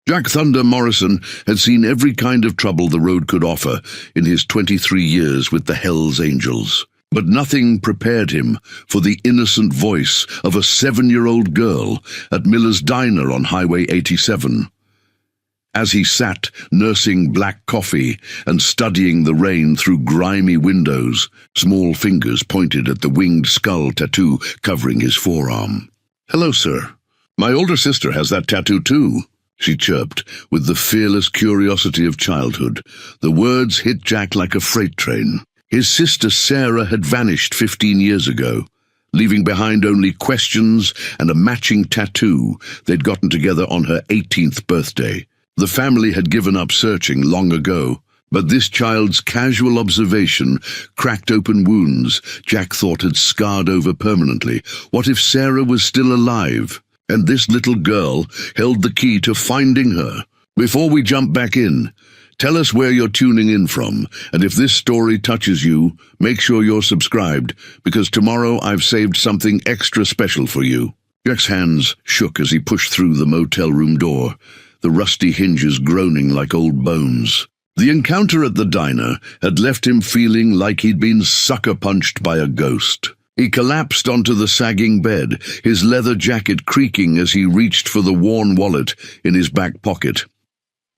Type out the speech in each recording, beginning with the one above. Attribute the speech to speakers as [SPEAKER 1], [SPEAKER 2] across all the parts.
[SPEAKER 1] Jack Thunder Morrison had seen every kind of trouble the road could offer in his 23 years with the Hells Angels. But nothing prepared him for the innocent voice of a 7-year-old girl at Miller's Diner on Highway 87. As he sat nursing black coffee and studying the rain through grimy windows, small fingers pointed at the winged skull tattoo covering his forearm. "Hello, sir. My older sister has that tattoo too," she chirped with the fearless curiosity of childhood. The words hit Jack like a freight train. His sister Sarah had vanished 15 years ago, leaving behind only questions and a matching tattoo they'd gotten together on her 18th birthday. The family had given up searching long ago, but this child's casual observation cracked open wounds Jack thought had scarred over permanently. What if Sarah was still alive, and this little girl held the key to finding her? Before we jump back in, tell us where you're tuning in from, and if this story touches you, make sure you're subscribed, because tomorrow I've saved something extra special for you. Jack's hands shook as he pushed through the motel room door, the rusty hinges groaning like old bones. The encounter at the diner had left him feeling like he'd been sucker-punched by a ghost. He collapsed onto the sagging bed, his leather jacket creaking as he reached for the worn wallet in his back pocket.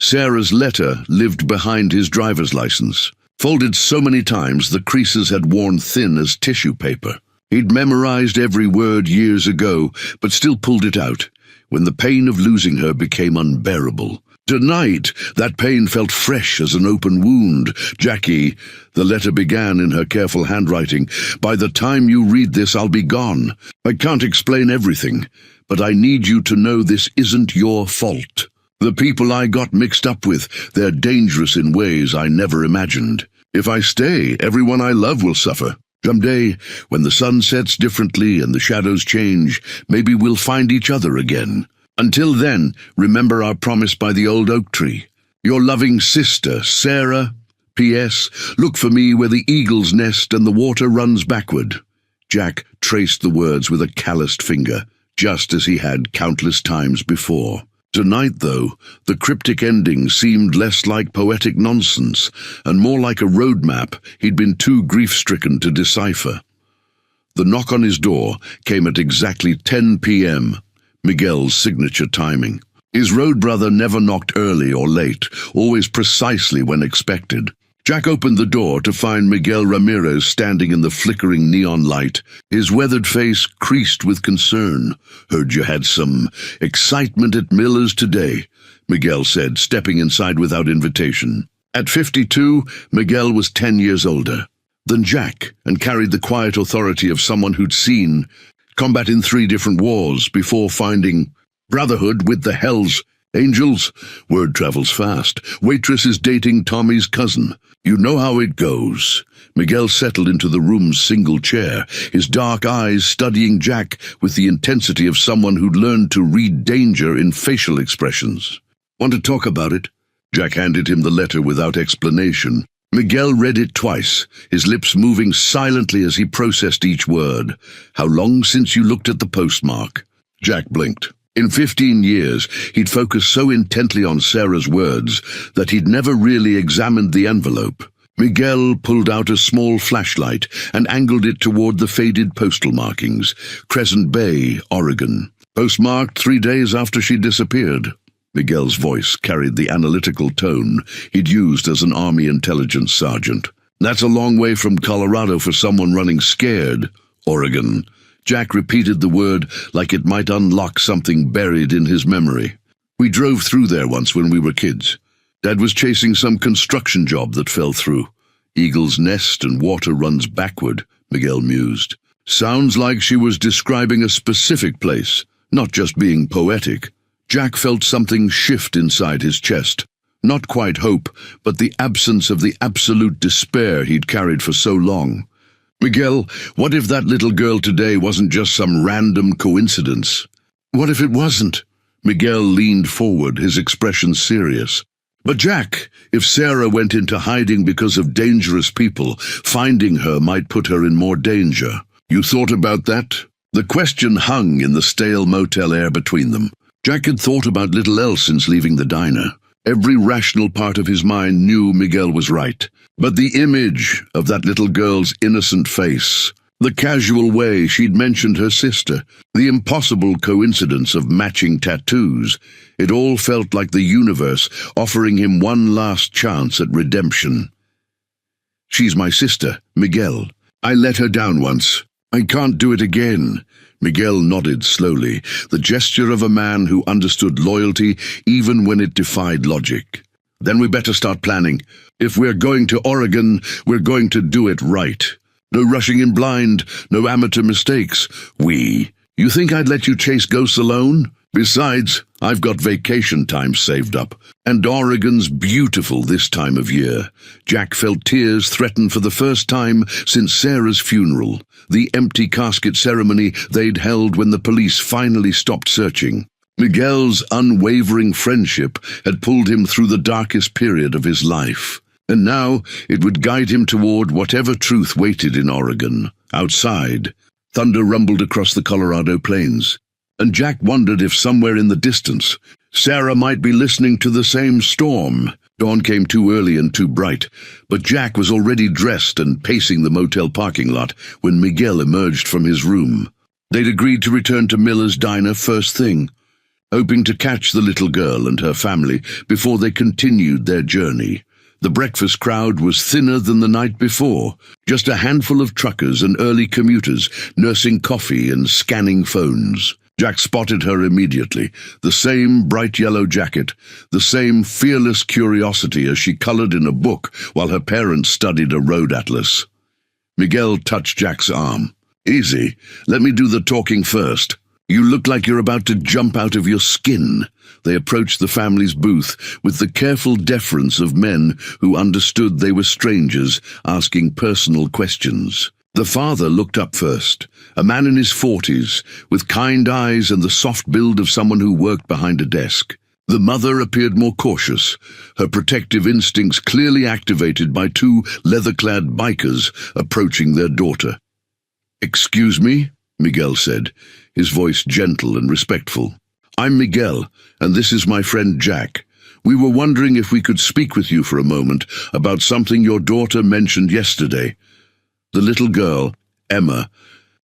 [SPEAKER 1] Sarah's letter lived behind his driver's license. Folded so many times the creases had worn thin as tissue paper. He'd memorized every word years ago, but still pulled it out when the pain of losing her became unbearable. Tonight, that pain felt fresh as an open wound. "Jackie," the letter began in her careful handwriting, "by the time you read this, I'll be gone. I can't explain everything, but I need you to know this isn't your fault. The people I got mixed up with, they're dangerous in ways I never imagined. If I stay, everyone I love will suffer. Someday, when the sun sets differently and the shadows change, maybe we'll find each other again. Until then, remember our promise by the old oak tree. Your loving sister, Sarah. P.S. Look for me where the eagles nest and the water runs backward." Jack traced the words with a calloused finger, just as he had countless times before. Tonight, though, the cryptic ending seemed less like poetic nonsense and more like a roadmap he'd been too grief-stricken to decipher. The knock on his door came at exactly 10 p.m., Miguel's signature timing. His road brother never knocked early or late, always precisely when expected. Jack opened the door to find Miguel Ramirez standing in the flickering neon light, his weathered face creased with concern. "Heard you had some excitement at Miller's today," Miguel said, stepping inside without invitation. At 52, Miguel was 10 years older than Jack and carried the quiet authority of someone who'd seen combat in 3 different wars before finding Brotherhood with the Hells Angels. Word travels fast. Waitress is dating Tommy's cousin. You know how it goes. Miguel settled into the room's single chair, his dark eyes studying Jack with the intensity of someone who'd learned to read danger in facial expressions. "Want to talk about it?" Jack handed him the letter without explanation. Miguel read it twice, his lips moving silently as he processed each word. "How long since you looked at the postmark?" Jack blinked. In 15 years, he'd focused so intently on Sarah's words that he'd never really examined the envelope. Miguel pulled out a small flashlight and angled it toward the faded postal markings. Crescent Bay, Oregon. Postmarked 3 days after she disappeared. Miguel's voice carried the analytical tone he'd used as an Army intelligence sergeant. "That's a long way from Colorado for someone running scared. Oregon." Jack repeated the word like it might unlock something buried in his memory. "We drove through there once when we were kids. Dad was chasing some construction job that fell through. Eagle's nest and water runs backward," Miguel mused. Sounds like she was describing a specific place, not just being poetic. Jack felt something shift inside his chest. Not quite hope, but the absence of the absolute despair he'd carried for so long. "Miguel, what if that little girl today wasn't just some random coincidence? What if it wasn't?" Miguel leaned forward, his expression serious. "But Jack, if Sarah went into hiding because of dangerous people, finding her might put her in more danger. You thought about that?" The question hung in the stale motel air between them. Jack had thought about little else since leaving the diner. Every rational part of his mind knew Miguel was right. But the image of that little girl's innocent face, the casual way she'd mentioned her sister, the impossible coincidence of matching tattoos, it all felt like the universe offering him one last chance at redemption. "She's my sister, Miguel. I let her down once. I can't do it again." Miguel nodded slowly, the gesture of a man who understood loyalty even when it defied logic. "Then we better start planning. If we're going to Oregon, we're going to do it right. No rushing in blind, no amateur mistakes. You think I'd let you chase ghosts alone? Besides, I've got vacation time saved up, and Oregon's beautiful this time of year." Jack felt tears threaten for the first time since Sarah's funeral, the empty casket ceremony they'd held when the police finally stopped searching. Miguel's unwavering friendship had pulled him through the darkest period of his life, and now it would guide him toward whatever truth waited in Oregon. Outside, thunder rumbled across the Colorado plains, and Jack wondered if somewhere in the distance, Sarah might be listening to the same storm. Dawn came too early and too bright, but Jack was already dressed and pacing the motel parking lot when Miguel emerged from his room. They'd agreed to return to Miller's diner first thing, hoping to catch the little girl and her family before they continued their journey. The breakfast crowd was thinner than the night before, just a handful of truckers and early commuters nursing coffee and scanning phones. Jack spotted her immediately, the same bright yellow jacket, the same fearless curiosity as she colored in a book while her parents studied a road atlas. Miguel touched Jack's arm. "Easy, let me do the talking first. You look like you're about to jump out of your skin." They approached the family's booth with the careful deference of men who understood they were strangers asking personal questions. The father looked up first, a man in his 40s, with kind eyes and the soft build of someone who worked behind a desk. The mother appeared more cautious, her protective instincts clearly activated by two leather-clad bikers approaching their daughter. "Excuse me?" Miguel said, his voice gentle and respectful. "I'm Miguel, and this is my friend Jack. We were wondering if we could speak with you for a moment about something your daughter mentioned yesterday." The little girl, Emma,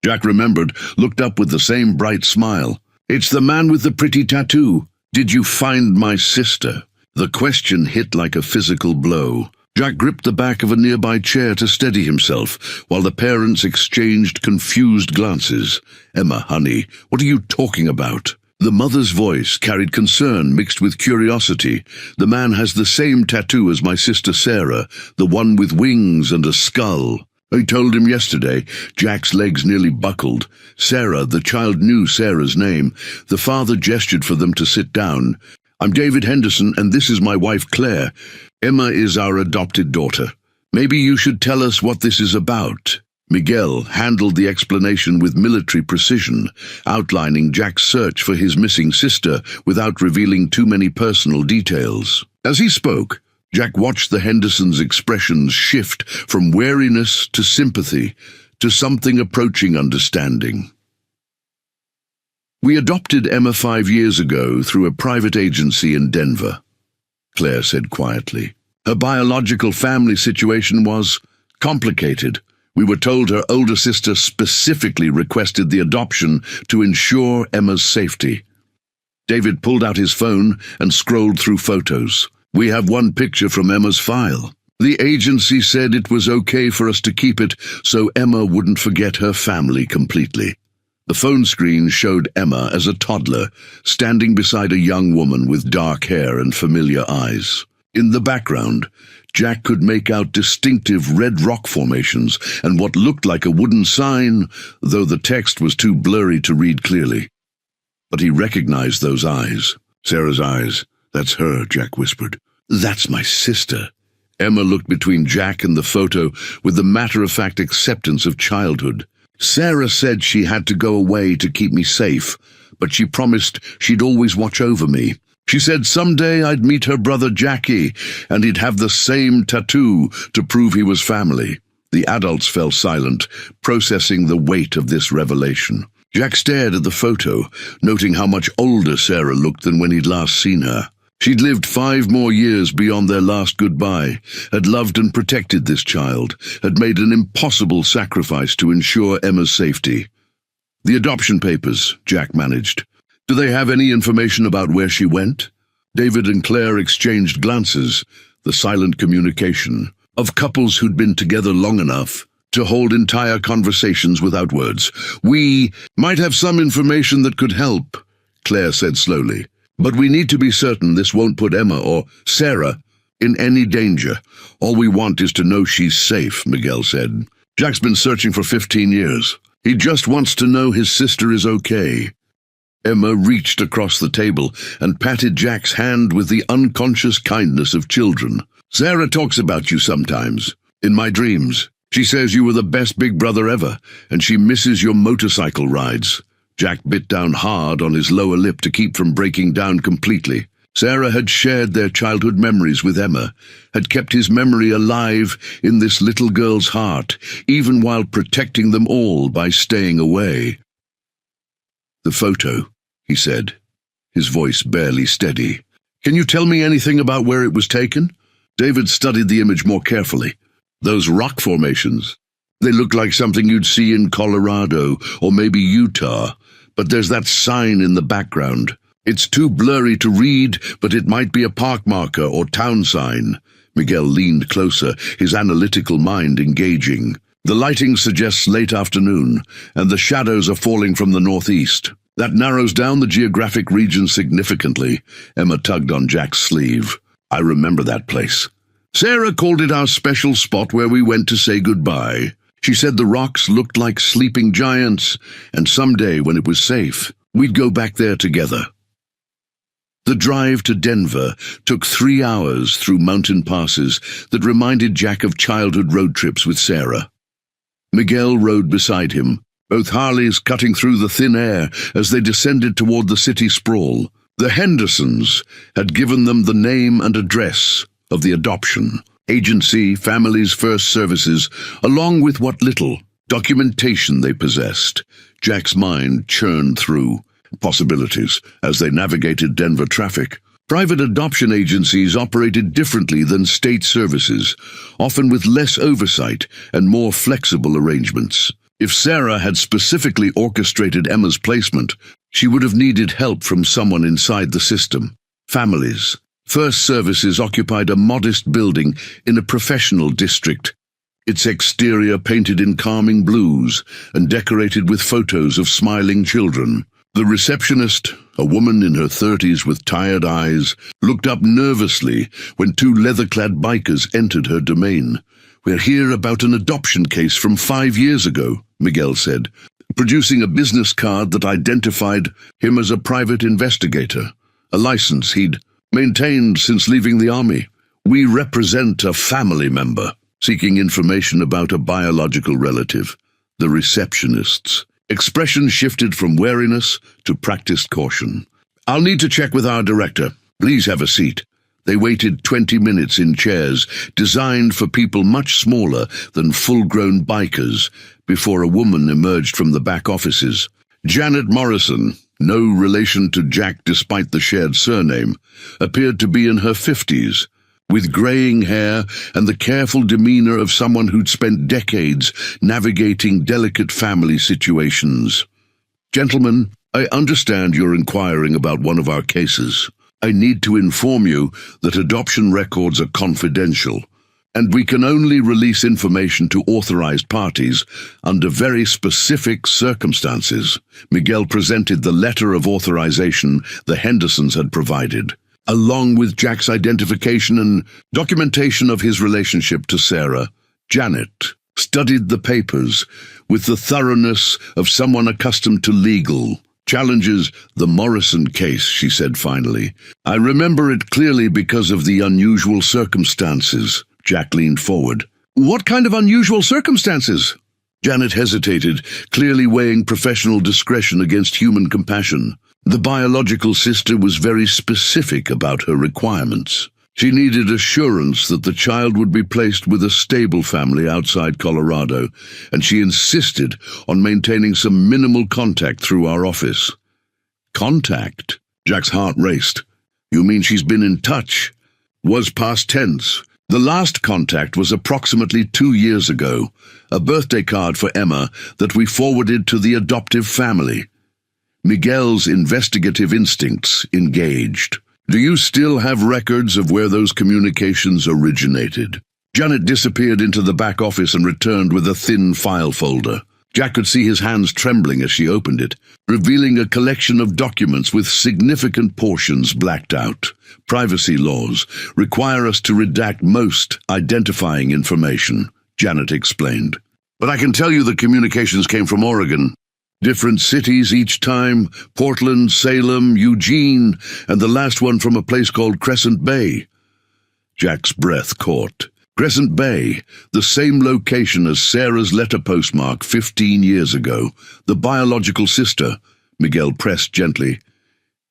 [SPEAKER 1] Jack remembered, looked up with the same bright smile. "It's the man with the pretty tattoo. Did you find my sister?" The question hit like a physical blow. Jack gripped the back of a nearby chair to steady himself, while the parents exchanged confused glances. "Emma, honey, what are you talking about?" The mother's voice carried concern mixed with curiosity. "The man has the same tattoo as my sister Sarah, the one with wings and a skull. I told him yesterday." Jack's legs nearly buckled. Sarah, the child knew Sarah's name. The father gestured for them to sit down. "I'm David Henderson, and this is my wife Claire. Emma is our adopted daughter. Maybe you should tell us what this is about." Miguel handled the explanation with military precision, outlining Jack's search for his missing sister without revealing too many personal details. As he spoke, Jack watched the Hendersons' expressions shift from wariness to sympathy to something approaching understanding. "We adopted Emma 5 years ago through a private agency in Denver," Claire said quietly. "Her biological family situation was complicated. We were told her older sister specifically requested the adoption to ensure Emma's safety." David pulled out his phone and scrolled through photos. "We have one picture from Emma's file. The agency said it was okay for us to keep it so Emma wouldn't forget her family completely." The phone screen showed Emma as a toddler, standing beside a young woman with dark hair and familiar eyes. In the background, Jack could make out distinctive red rock formations and what looked like a wooden sign, though the text was too blurry to read clearly. But he recognized those eyes. Sarah's eyes. "That's her," Jack whispered. "That's my sister." Emma looked between Jack and the photo with the matter-of-fact acceptance of childhood. "Sarah said she had to go away to keep me safe, but she promised she'd always watch over me. She said someday I'd meet her brother Jackie, and he'd have the same tattoo to prove he was family." The adults fell silent, processing the weight of this revelation. Jack stared at the photo, noting how much older Sarah looked than when he'd last seen her. She'd lived 5 more years beyond their last goodbye, had loved and protected this child, had made an impossible sacrifice to ensure Emma's safety. "The adoption papers," Jack managed. "Do they have any information about where she went?" David and Claire exchanged glances, the silent communication of couples who'd been together long enough to hold entire conversations without words. "We might have some information that could help," Claire said slowly. "But we need to be certain this won't put Emma or Sarah in any danger. All we want is to know she's safe," Miguel said. "Jack's been searching for 15 years. He just wants to know his sister is okay." Emma reached across the table and patted Jack's hand with the unconscious kindness of children. "Sarah talks about you sometimes, in my dreams. She says you were the best big brother ever, and she misses your motorcycle rides." Jack bit down hard on his lower lip to keep from breaking down completely. Sarah had shared their childhood memories with Emma, had kept his memory alive in this little girl's heart, even while protecting them all by staying away. "The photo," he said, his voice barely steady. "Can you tell me anything about where it was taken?" David studied the image more carefully. "Those rock formations, they look like something you'd see in Colorado or maybe Utah, but there's that sign in the background. It's too blurry to read, but it might be a park marker or town sign." Miguel leaned closer, his analytical mind engaging. "The lighting suggests late afternoon, and the shadows are falling from the northeast. That narrows down the geographic region significantly." Emma tugged on Jack's sleeve. "I remember that place. Sarah called it our special spot where we went to say goodbye. She said the rocks looked like sleeping giants, and someday, when it was safe, we'd go back there together." The drive to Denver took 3 hours through mountain passes that reminded Jack of childhood road trips with Sarah. Miguel rode beside him, both Harleys cutting through the thin air as they descended toward the city sprawl. The Hendersons had given them the name and address of the adoption agency, Families First Services, along with what little documentation they possessed. Jack's mind churned through possibilities as they navigated Denver traffic. Private adoption agencies operated differently than state services, often with less oversight and more flexible arrangements. If Sarah had specifically orchestrated Emma's placement, she would have needed help from someone inside the system. Families First Services occupied a modest building in a professional district, its exterior painted in calming blues and decorated with photos of smiling children. The receptionist, a woman in her 30s with tired eyes, looked up nervously when 2 leather-clad bikers entered her domain. "We're here about an adoption case from 5 years ago," Miguel said, producing a business card that identified him as a private investigator, a license he'd maintained since leaving the army. "We represent a family member seeking information about a biological relative." The receptionist's expression shifted from wariness to practiced caution. "I'll need to check with our director. Please have a seat." They waited 20 minutes in chairs designed for people much smaller than full-grown bikers before a woman emerged from the back offices. Janet Morrison, no relation to Jack despite the shared surname, appeared to be in her 50s, with graying hair and the careful demeanor of someone who'd spent decades navigating delicate family situations. "Gentlemen, I understand you're inquiring about one of our cases. I need to inform you that adoption records are confidential, and we can only release information to authorized parties under very specific circumstances." Miguel presented the letter of authorization the Hendersons had provided, along with Jack's identification and documentation of his relationship to Sarah. Janet studied the papers with the thoroughness of someone accustomed to legal challenges. "The Morrison case," she said finally. "I remember it clearly because of the unusual circumstances." Jack leaned forward. "What kind of unusual circumstances?" Janet hesitated, clearly weighing professional discretion against human compassion. The biological sister was very specific about her requirements. She needed assurance that the child would be placed with a stable family outside Colorado, and she insisted on maintaining some minimal contact through our office. Contact? Jack's heart raced. You mean she's been in touch? Was past tense. The last contact was approximately 2 years ago, a birthday card for Emma that we forwarded to the adoptive family. Miguel's investigative instincts engaged. Do you still have records of where those communications originated? Janet disappeared into the back office and returned with a thin file folder. Jack could see his hands trembling as she opened it, revealing a collection of documents with significant portions blacked out. Privacy laws require us to redact most identifying information, Janet explained. But I can tell you the communications came from Oregon. Different cities each time: Portland, Salem, Eugene, and the last one from a place called Crescent Bay. Jack's breath caught. Crescent Bay, the same location as Sarah's letter postmark 15 years ago. The biological sister, Miguel pressed gently.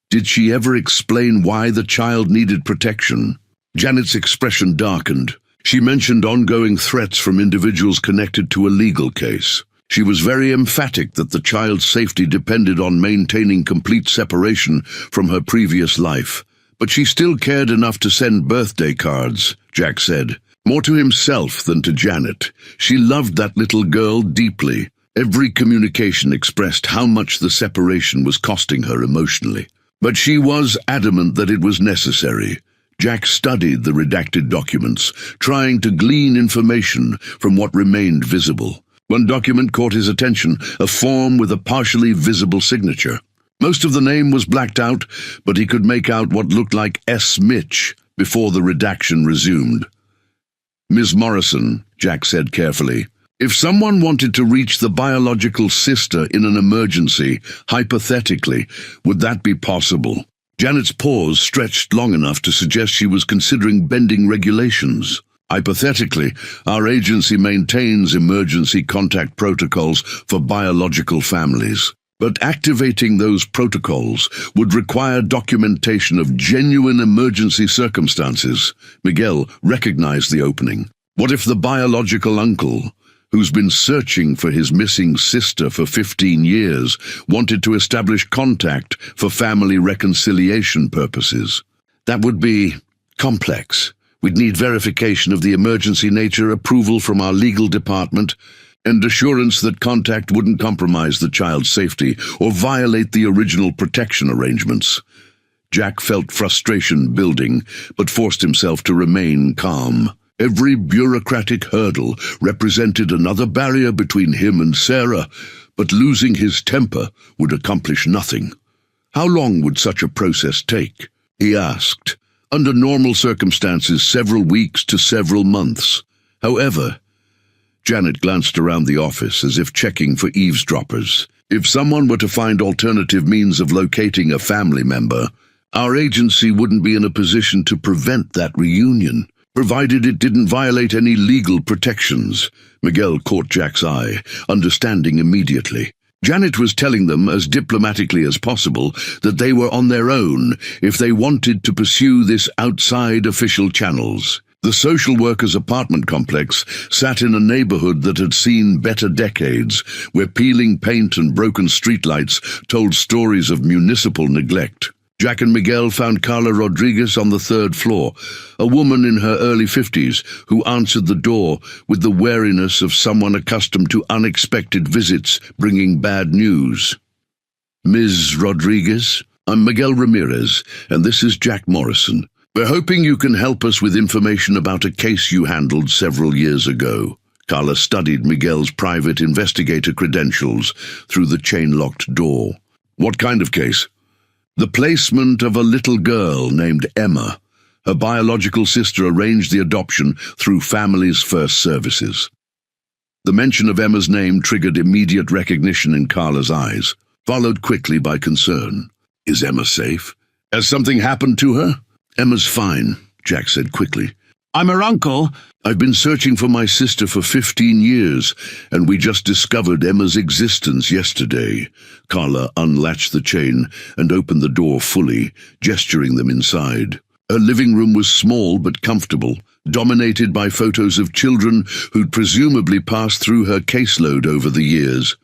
[SPEAKER 1] Did she ever explain why the child needed protection? Janet's expression darkened. She mentioned ongoing threats from individuals connected to a legal case. She was very emphatic that the child's safety depended on maintaining complete separation from her previous life. But she still cared enough to send birthday cards, Jack said. More to himself than to Janet. She loved that little girl deeply. Every communication expressed how much the separation was costing her emotionally. But she was adamant that it was necessary. Jack studied the redacted documents, trying to glean information from what remained visible. One document caught his attention, a form with a partially visible signature. Most of the name was blacked out, but he could make out what looked like S. Mitch before the redaction resumed. Ms. Morrison, Jack said carefully, if someone wanted to reach the biological sister in an emergency, hypothetically, would that be possible? Janet's pause stretched long enough to suggest she was considering bending regulations. Hypothetically, our agency maintains emergency contact protocols for biological families. But activating those protocols would require documentation of genuine emergency circumstances. Miguel recognized the opening. What if the biological uncle, who's been searching for his missing sister for 15 years, wanted to establish contact for family reconciliation purposes? That would be complex. We'd need verification of the emergency nature, approval from our legal department, and assurance that contact wouldn't compromise the child's safety or violate the original protection arrangements. Jack felt frustration building, but forced himself to remain calm. Every bureaucratic hurdle represented another barrier between him and Sarah, but losing his temper would accomplish nothing. How long would such a process take? He asked. Under normal circumstances, several weeks to several months. However, Janet glanced around the office as if checking for eavesdroppers. If someone were to find alternative means of locating a family member, our agency wouldn't be in a position to prevent that reunion, provided it didn't violate any legal protections. Miguel caught Jack's eye, understanding immediately. Janet was telling them as diplomatically as possible that they were on their own if they wanted to pursue this outside official channels. The social workers' apartment complex sat in a neighborhood that had seen better decades, where peeling paint and broken streetlights told stories of municipal neglect. Jack and Miguel found Carla Rodriguez on the 3rd floor, a woman in her early 50s who answered the door with the wariness of someone accustomed to unexpected visits bringing bad news. Ms. Rodriguez, I'm Miguel Ramirez, and this is Jack Morrison. We're hoping you can help us with information about a case you handled several years ago. Carla studied Miguel's private investigator credentials through the chain-locked door. What kind of case? The placement of a little girl named Emma. Her biological sister arranged the adoption through Families First Services. The mention of Emma's name triggered immediate recognition in Carla's eyes, followed quickly by concern. Is Emma safe? Has something happened to her? Emma's fine, Jack said quickly. I'm her uncle. I've been searching for my sister for 15 years, and we just discovered Emma's existence yesterday. Carla unlatched the chain and opened the door fully, gesturing them inside. Her living room was small but comfortable, dominated by photos of children who'd presumably passed through her caseload over the years.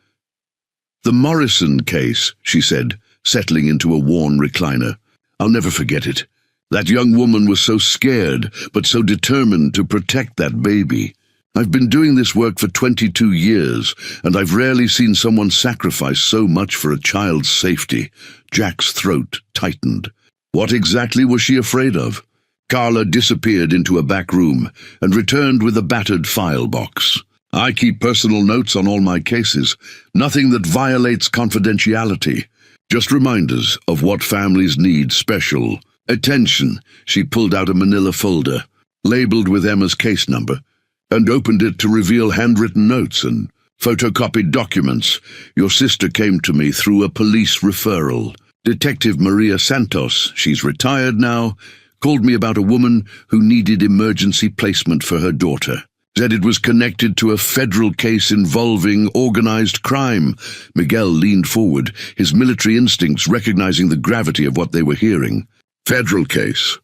[SPEAKER 1] "The Morrison case," she said, settling into a worn recliner. "I'll never forget it. That young woman was so scared, but so determined to protect that baby. I've been doing this work for 22 years, and I've rarely seen someone sacrifice so much for a child's safety." Jack's throat tightened. What exactly was she afraid of? Carla disappeared into a back room and returned with a battered file box. "I keep personal notes on all my cases. Nothing that violates confidentiality. Just reminders of what families need special attention." She pulled out a manila folder, labeled with Emma's case number, and opened it to reveal handwritten notes and photocopied documents. "Your sister came to me through a police referral. Detective Maria Santos, she's retired now, called me about a woman who needed emergency placement for her daughter. Said it was connected to a federal case involving organized crime." Miguel leaned forward, his military instincts recognizing the gravity of what they were hearing. "Federal case.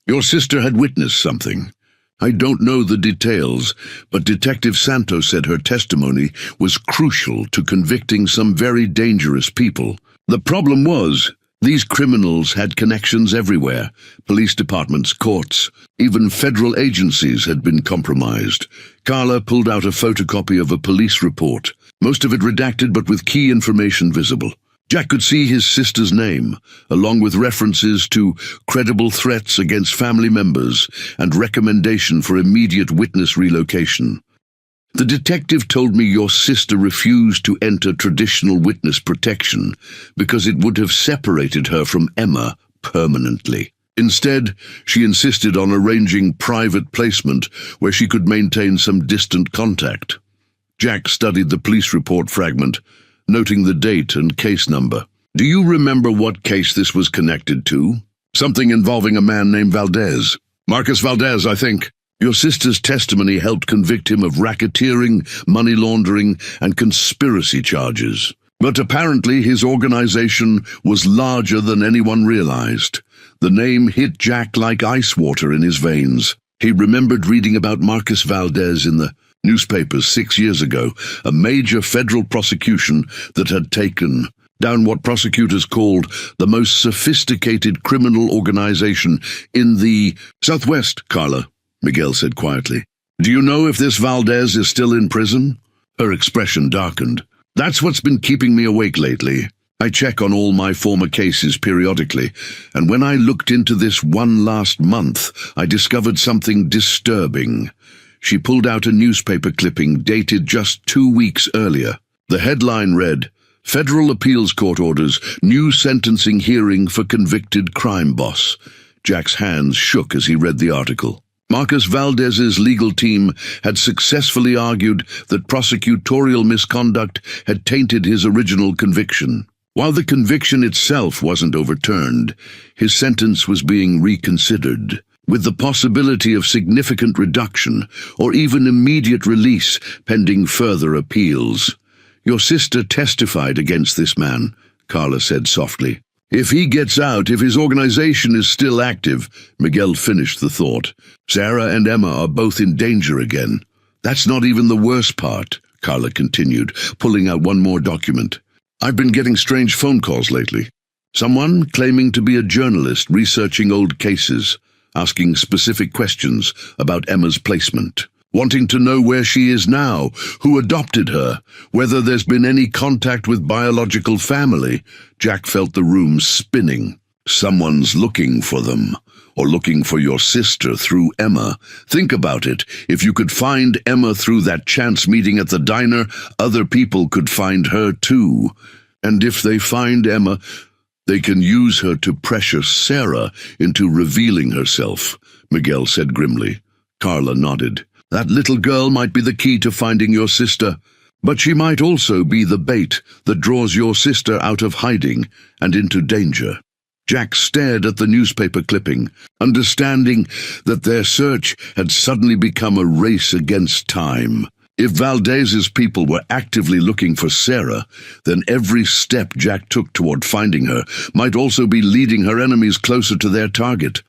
[SPEAKER 1] Your sister had witnessed something. I don't know the details, but Detective Santos said her testimony was crucial to convicting some very dangerous people. The problem was, these criminals had connections everywhere. Police departments, courts, even federal agencies had been compromised." Carla pulled out a photocopy of a police report, most of it redacted but with key information visible. Jack could see his sister's name, along with references to credible threats against family members and recommendation for immediate witness relocation. "The detective told me your sister refused to enter traditional witness protection because it would have separated her from Emma permanently. Instead, she insisted on arranging private placement where she could maintain some distant contact." Jack studied the police report fragment, noting the date and case number. "Do you remember what case this was connected to?" "Something involving a man named Valdez. Marcus Valdez, I think. Your sister's testimony helped convict him of racketeering, money laundering, and conspiracy charges. But apparently his organization was larger than anyone realized." The name hit Jack like ice water in his veins. He remembered reading about Marcus Valdez in the newspapers 6 years ago, a major federal prosecution that had taken down what prosecutors called the most sophisticated criminal organization in the Southwest. "Carla," Miguel said quietly, "do you know if this Valdez is still in prison?" Her expression darkened. "That's what's been keeping me awake lately. I check on all my former cases periodically, and when I looked into this one last month, I discovered something disturbing." She pulled out a newspaper clipping dated just 2 weeks earlier. The headline read, "Federal Appeals Court orders new sentencing hearing for convicted crime boss." Jack's hands shook as he read the article. Marcus Valdez's legal team had successfully argued that prosecutorial misconduct had tainted his original conviction. While the conviction itself wasn't overturned, his sentence was being reconsidered, with the possibility of significant reduction or even immediate release pending further appeals. "Your sister testified against this man," Carla said softly. "If he gets out, if his organization is still active," Miguel finished the thought, "Sarah and Emma are both in danger again." "That's not even the worst part," Carla continued, pulling out one more document. "I've been getting strange phone calls lately. Someone claiming to be a journalist researching old cases, asking specific questions about Emma's placement, wanting to know where she is now, who adopted her, whether there's been any contact with biological family." Jack felt the room spinning. "Someone's looking for them, or looking for your sister through Emma. Think about it. If you could find Emma through that chance meeting at the diner, other people could find her too. And if they find Emma, they can use her to pressure Sarah into revealing herself," Miguel said grimly. Carla nodded. "That little girl might be the key to finding your sister, but she might also be the bait that draws your sister out of hiding and into danger." Jack stared at the newspaper clipping, understanding that their search had suddenly become a race against time. If Valdez's people were actively looking for Sarah, then every step Jack took toward finding her might also be leading her enemies closer to their target.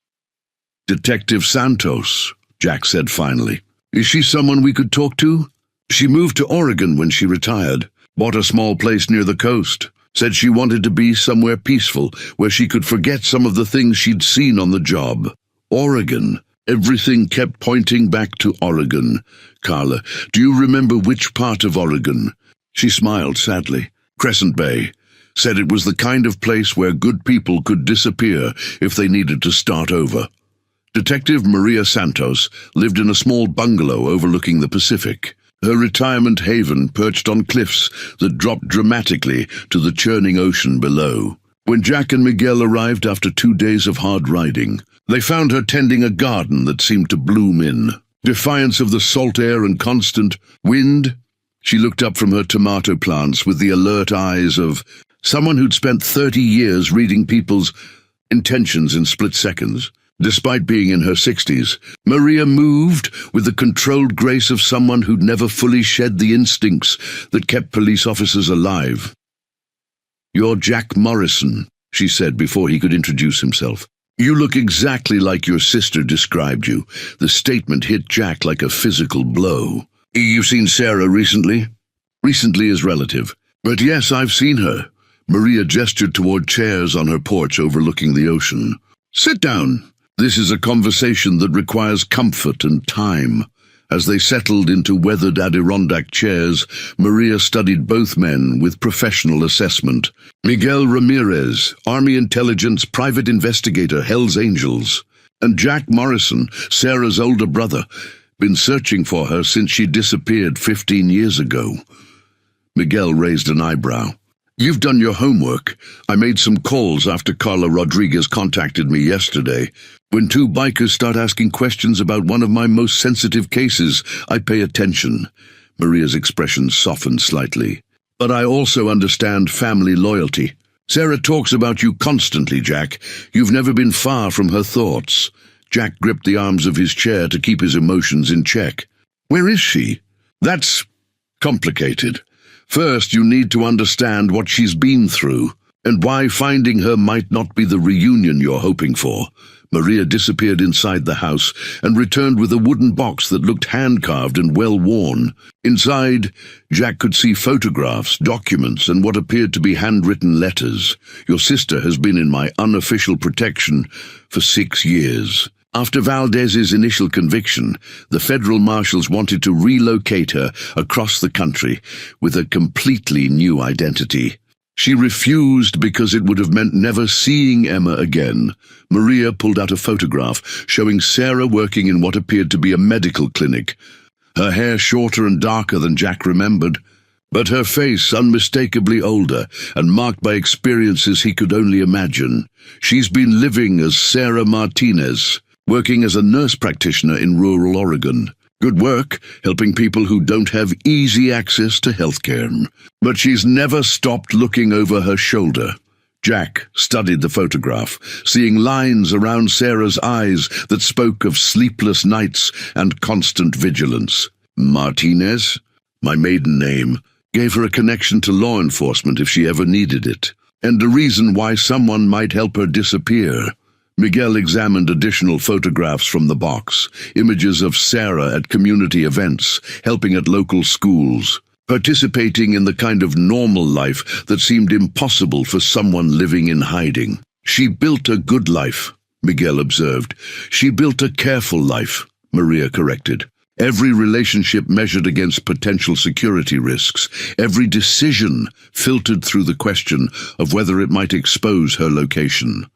[SPEAKER 1] Detective Santos, Jack said finally. Is she someone we could talk to? She moved to Oregon when she retired, bought a small place near the coast, said she wanted to be somewhere peaceful where she could forget some of the things she'd seen on the job. Oregon. Everything kept pointing back to Oregon. Carla, do you remember which part of Oregon? She smiled sadly. Crescent Bay. Said it was the kind of place where good people could disappear if they needed to start over. Detective Maria Santos lived in a small bungalow overlooking the Pacific. Her retirement haven perched on cliffs that dropped dramatically to the churning ocean below. When Jack and Miguel arrived after 2 days of hard riding, they found her tending a garden that seemed to bloom in defiance of the salt air and constant wind. She looked up from her tomato plants with the alert eyes of someone who'd spent 30 years reading people's intentions in split seconds. Despite being in her 60s, Maria moved with the controlled grace of someone who'd never fully shed the instincts that kept police officers alive. "You're Jack Morrison," she said before he could introduce himself. "You look exactly like your sister described you." The statement hit Jack like a physical blow. "You've seen Sarah recently?" "Recently is relative. But yes, I've seen her." Maria gestured toward chairs on her porch overlooking the ocean. "Sit down. This is a conversation that requires comfort and time." As they settled into weathered Adirondack chairs, Maria studied both men with professional assessment. Miguel Ramirez, Army Intelligence Private Investigator, Hells Angels, and Jack Morrison, Sarah's older brother, been searching for her since she disappeared 15 years ago. Miguel raised an eyebrow. "You've done your homework. I made some calls after Carla Rodriguez contacted me yesterday. When two bikers start asking questions about one of my most sensitive cases, I pay attention." Maria's expression softened slightly. "But I also understand family loyalty. Sarah talks about you constantly, Jack. You've never been far from her thoughts." Jack gripped the arms of his chair to keep his emotions in check. "Where is she?" "That's complicated. First, you need to understand what she's been through, and why finding her might not be the reunion you're hoping for." Maria disappeared inside the house and returned with a wooden box that looked hand-carved and well-worn. Inside, Jack could see photographs, documents, and what appeared to be handwritten letters. "Your sister has been in my unofficial protection for 6 years. After Valdez's initial conviction, the federal marshals wanted to relocate her across the country with a completely new identity. She refused because it would have meant never seeing Emma again." Maria pulled out a photograph showing Sarah working in what appeared to be a medical clinic, her hair shorter and darker than Jack remembered, but her face unmistakably older and marked by experiences he could only imagine. She's been living as Sarah Martinez, working as a nurse practitioner in rural Oregon. Good work, helping people who don't have easy access to healthcare. But she's never stopped looking over her shoulder. Jack studied the photograph, seeing lines around Sarah's eyes that spoke of sleepless nights and constant vigilance. Martinez, my maiden name, gave her a connection to law enforcement if she ever needed it, and a reason why someone might help her disappear. Miguel examined additional photographs from the box, images of Sarah at community events, helping at local schools, participating in the kind of normal life that seemed impossible for someone living in hiding. "She built a good life," Miguel observed. "She built a careful life," Maria corrected. "Every relationship measured against potential security risks, every decision filtered through the question of whether it might expose her location."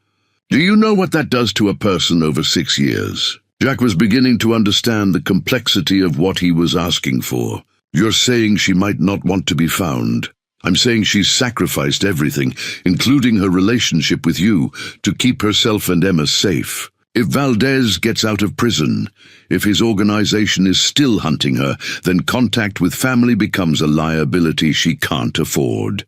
[SPEAKER 1] "Do you know what that does to a person over 6 years?" Jack was beginning to understand the complexity of what he was asking for. "You're saying she might not want to be found. I'm saying she's sacrificed everything, including her relationship with you, to keep herself and Emma safe. If Valdez gets out of prison, if his organization is still hunting her, then contact with family becomes a liability she can't afford."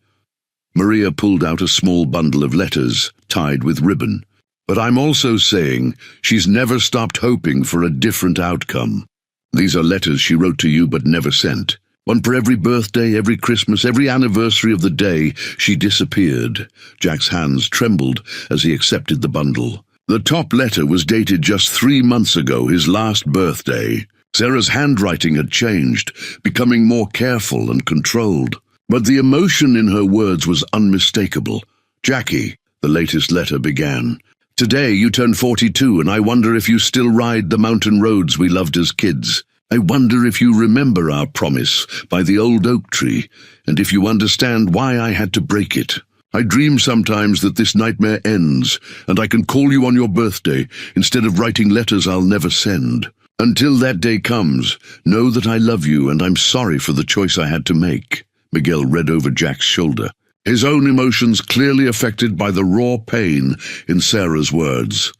[SPEAKER 1] Maria pulled out a small bundle of letters, tied with ribbon. "But I'm also saying she's never stopped hoping for a different outcome. These are letters she wrote to you but never sent. One for every birthday, every Christmas, every anniversary of the day she disappeared." Jack's hands trembled as he accepted the bundle. The top letter was dated just 3 months ago, his last birthday. Sarah's handwriting had changed, becoming more careful and controlled. But the emotion in her words was unmistakable. "Jackie," the latest letter began. "Today you turn 42, and I wonder if you still ride the mountain roads we loved as kids. I wonder if you remember our promise by the old oak tree, and if you understand why I had to break it. I dream sometimes that this nightmare ends, and I can call you on your birthday instead of writing letters I'll never send. Until that day comes, know that I love you and I'm sorry for the choice I had to make." Miguel read over Jack's shoulder, his own emotions clearly affected by the raw pain in Sarah's words.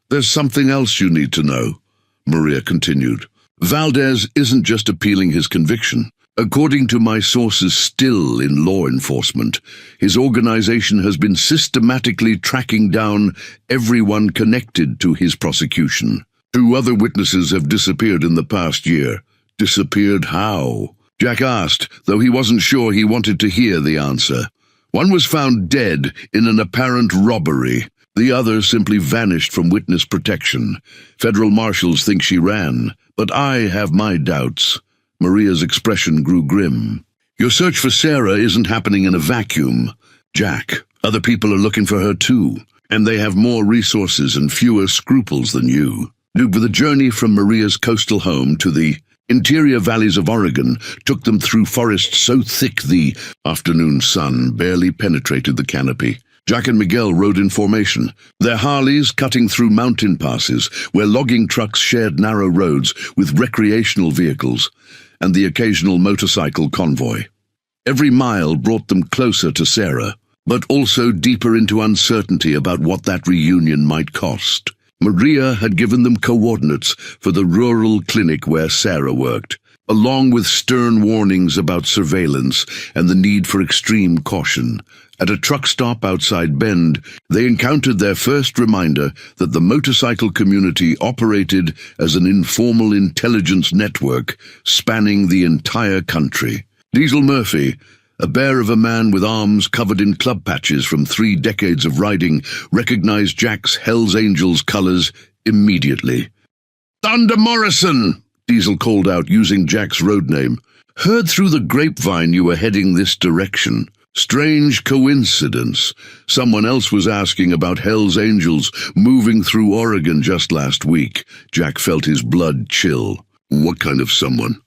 [SPEAKER 1] "There's something else you need to know," Maria continued. "Valdez isn't just appealing his conviction. According to my sources still in law enforcement, his organization has been systematically tracking down everyone connected to his prosecution. 2 other witnesses have disappeared in the past year. Disappeared how? Jack asked, though he wasn't sure he wanted to hear the answer. One was found dead in an apparent robbery. The other simply vanished from witness protection. Federal marshals think she ran, but I have my doubts. Maria's expression grew grim. Your search for Sarah isn't happening in a vacuum, Jack. Other people are looking for her too, and they have more resources and fewer scruples than you. The journey from Maria's coastal home to the interior valleys of Oregon took them through forests so thick the afternoon sun barely penetrated the canopy. Jack and Miguel rode in formation, their Harleys cutting through mountain passes where logging trucks shared narrow roads with recreational vehicles and the occasional motorcycle convoy. Every mile brought them closer to Sarah, but also deeper into uncertainty about what that reunion might cost. Maria had given them coordinates for the rural clinic where Sarah worked, along with stern warnings about surveillance and the need for extreme caution. At a truck stop outside Bend, they encountered their first reminder that the motorcycle community operated as an informal intelligence network spanning the entire country. Diesel Murphy, a bear of a man with arms covered in club patches from 3 decades of riding, recognized Jack's Hells Angels colors immediately. "Thunder Morrison!" Diesel called out using Jack's road name. "Heard through the grapevine you were heading this direction. Strange coincidence. Someone else was asking about Hells Angels moving through Oregon just last week." Jack felt his blood chill. "What kind of someone?"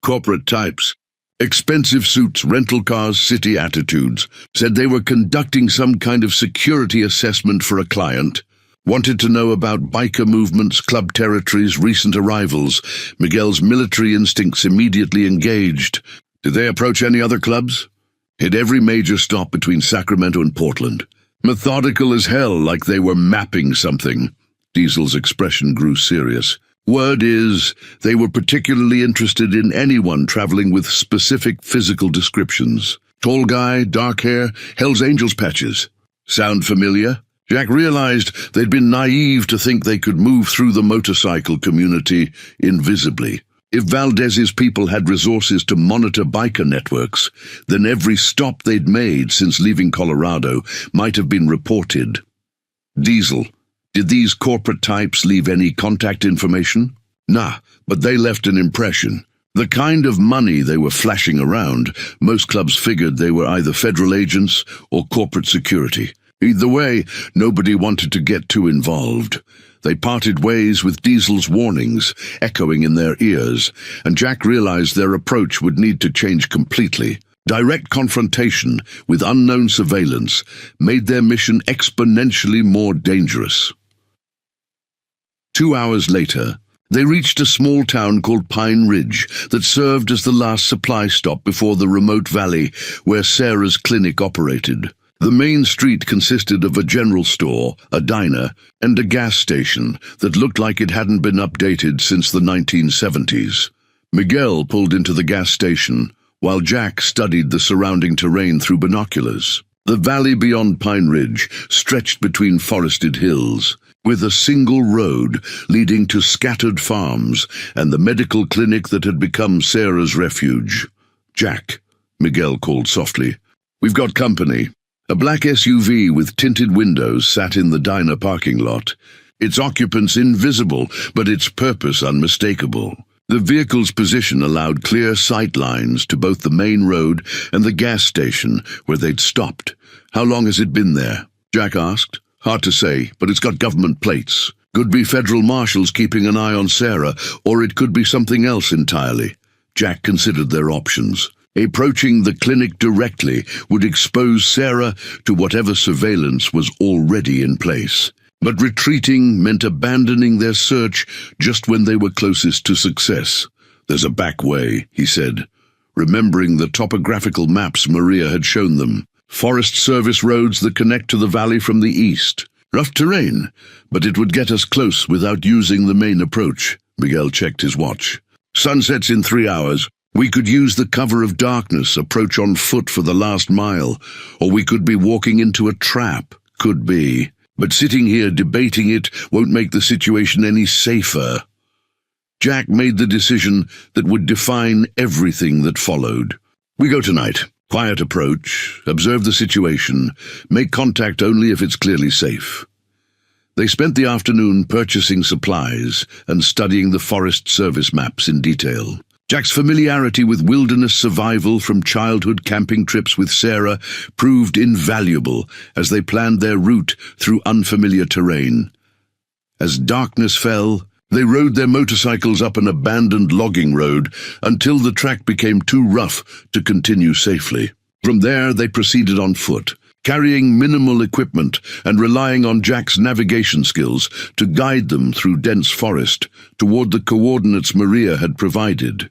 [SPEAKER 1] "Corporate types. Expensive suits, rental cars, city attitudes. Said they were conducting some kind of security assessment for a client. Wanted to know about biker movements, club territories, recent arrivals." Miguel's military instincts immediately engaged. "Did they approach any other clubs?" "Hit every major stop between Sacramento and Portland. Methodical as hell, like they were mapping something." Diesel's expression grew serious. "Word is, they were particularly interested in anyone traveling with specific physical descriptions. Tall guy, dark hair, Hells Angels patches. Sound familiar?" Jack realized they'd been naive to think they could move through the motorcycle community invisibly. If Valdez's people had resources to monitor biker networks, then every stop they'd made since leaving Colorado might have been reported. "Diesel, did these corporate types leave any contact information?" "Nah, but they left an impression. The kind of money they were flashing around, most clubs figured they were either federal agents or corporate security. Either way, nobody wanted to get too involved. They parted ways with Diesel's warnings echoing in their ears, and Jack realized their approach would need to change completely. Direct confrontation with unknown surveillance made their mission exponentially more dangerous. 2 hours later, they reached a small town called Pine Ridge that served as the last supply stop before the remote valley where Sarah's clinic operated. The main street consisted of a general store, a diner, and a gas station that looked like it hadn't been updated since the 1970s. Miguel pulled into the gas station, while Jack studied the surrounding terrain through binoculars. The valley beyond Pine Ridge stretched between forested hills, with a single road leading to scattered farms and the medical clinic that had become Sarah's refuge. "Jack," Miguel called softly, "we've got company." A black SUV with tinted windows sat in the diner parking lot, its occupants invisible, but its purpose unmistakable. The vehicle's position allowed clear sight lines to both the main road and the gas station where they'd stopped. "How long has it been there?" Jack asked. "Hard to say, but it's got government plates. Could be federal marshals keeping an eye on Sarah, or it could be something else entirely." Jack considered their options. Approaching the clinic directly would expose Sarah to whatever surveillance was already in place. But retreating meant abandoning their search just when they were closest to success. "There's a back way," he said, remembering the topographical maps Maria had shown them. "Forest Service roads that connect to the valley from the east. Rough terrain, but it would get us close without using the main approach." Miguel checked his watch. "Sunsets in 3 hours. We could use the cover of darkness, approach on foot for the last mile, or we could be walking into a trap. Could be. But sitting here debating it won't make the situation any safer." Jack made the decision that would define everything that followed. "We go tonight. Quiet approach, observe the situation, make contact only if it's clearly safe." They spent the afternoon purchasing supplies and studying the Forest Service maps in detail. Jack's familiarity with wilderness survival from childhood camping trips with Sarah proved invaluable as they planned their route through unfamiliar terrain. As darkness fell, they rode their motorcycles up an abandoned logging road until the track became too rough to continue safely. From there, they proceeded on foot, carrying minimal equipment and relying on Jack's navigation skills to guide them through dense forest toward the coordinates Maria had provided.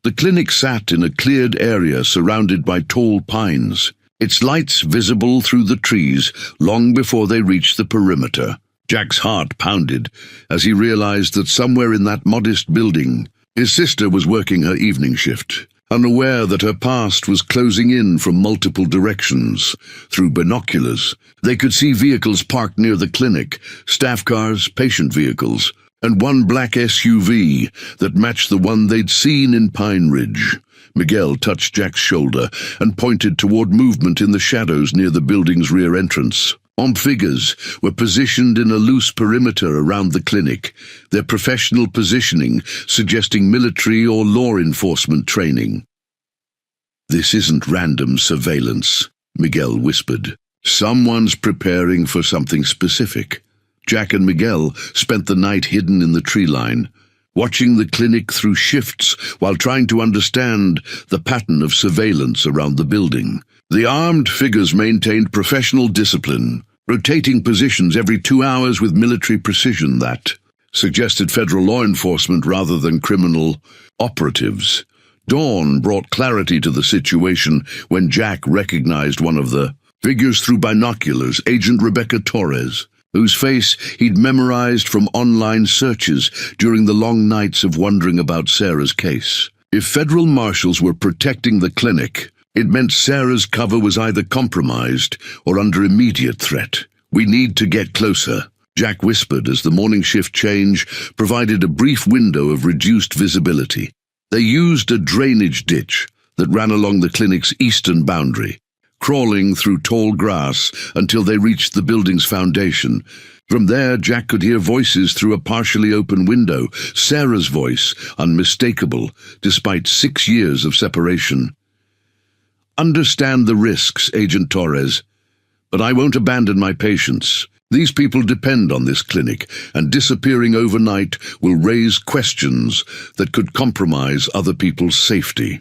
[SPEAKER 1] The clinic sat in a cleared area surrounded by tall pines, its lights visible through the trees long before they reached the perimeter. Jack's heart pounded as he realized that somewhere in that modest building, his sister was working her evening shift, unaware that her past was closing in from multiple directions. Through binoculars, they could see vehicles parked near the clinic, staff cars, patient vehicles, and one black SUV that matched the one they'd seen in Pine Ridge. Miguel touched Jack's shoulder and pointed toward movement in the shadows near the building's rear entrance. Armed figures were positioned in a loose perimeter around the clinic, their professional positioning suggesting military or law enforcement training. "This isn't random surveillance," Miguel whispered. "Someone's preparing for something specific." Jack and Miguel spent the night hidden in the tree line, watching the clinic through shifts while trying to understand the pattern of surveillance around the building. The armed figures maintained professional discipline, rotating positions every 2 hours with military precision that suggested federal law enforcement rather than criminal operatives. Dawn brought clarity to the situation when Jack recognized one of the figures through binoculars, Agent Rebecca Torres, whose face he'd memorized from online searches during the long nights of wondering about Sarah's case. If federal marshals were protecting the clinic, it meant Sarah's cover was either compromised or under immediate threat. "We need to get closer," Jack whispered as the morning shift change provided a brief window of reduced visibility. They used a drainage ditch that ran along the clinic's eastern boundary, crawling through tall grass until they reached the building's foundation. From there, Jack could hear voices through a partially open window, Sarah's voice, unmistakable, despite 6 years of separation. "Understand the risks, Agent Torres, but I won't abandon my patients. These people depend on this clinic, and disappearing overnight will raise questions that could compromise other people's safety."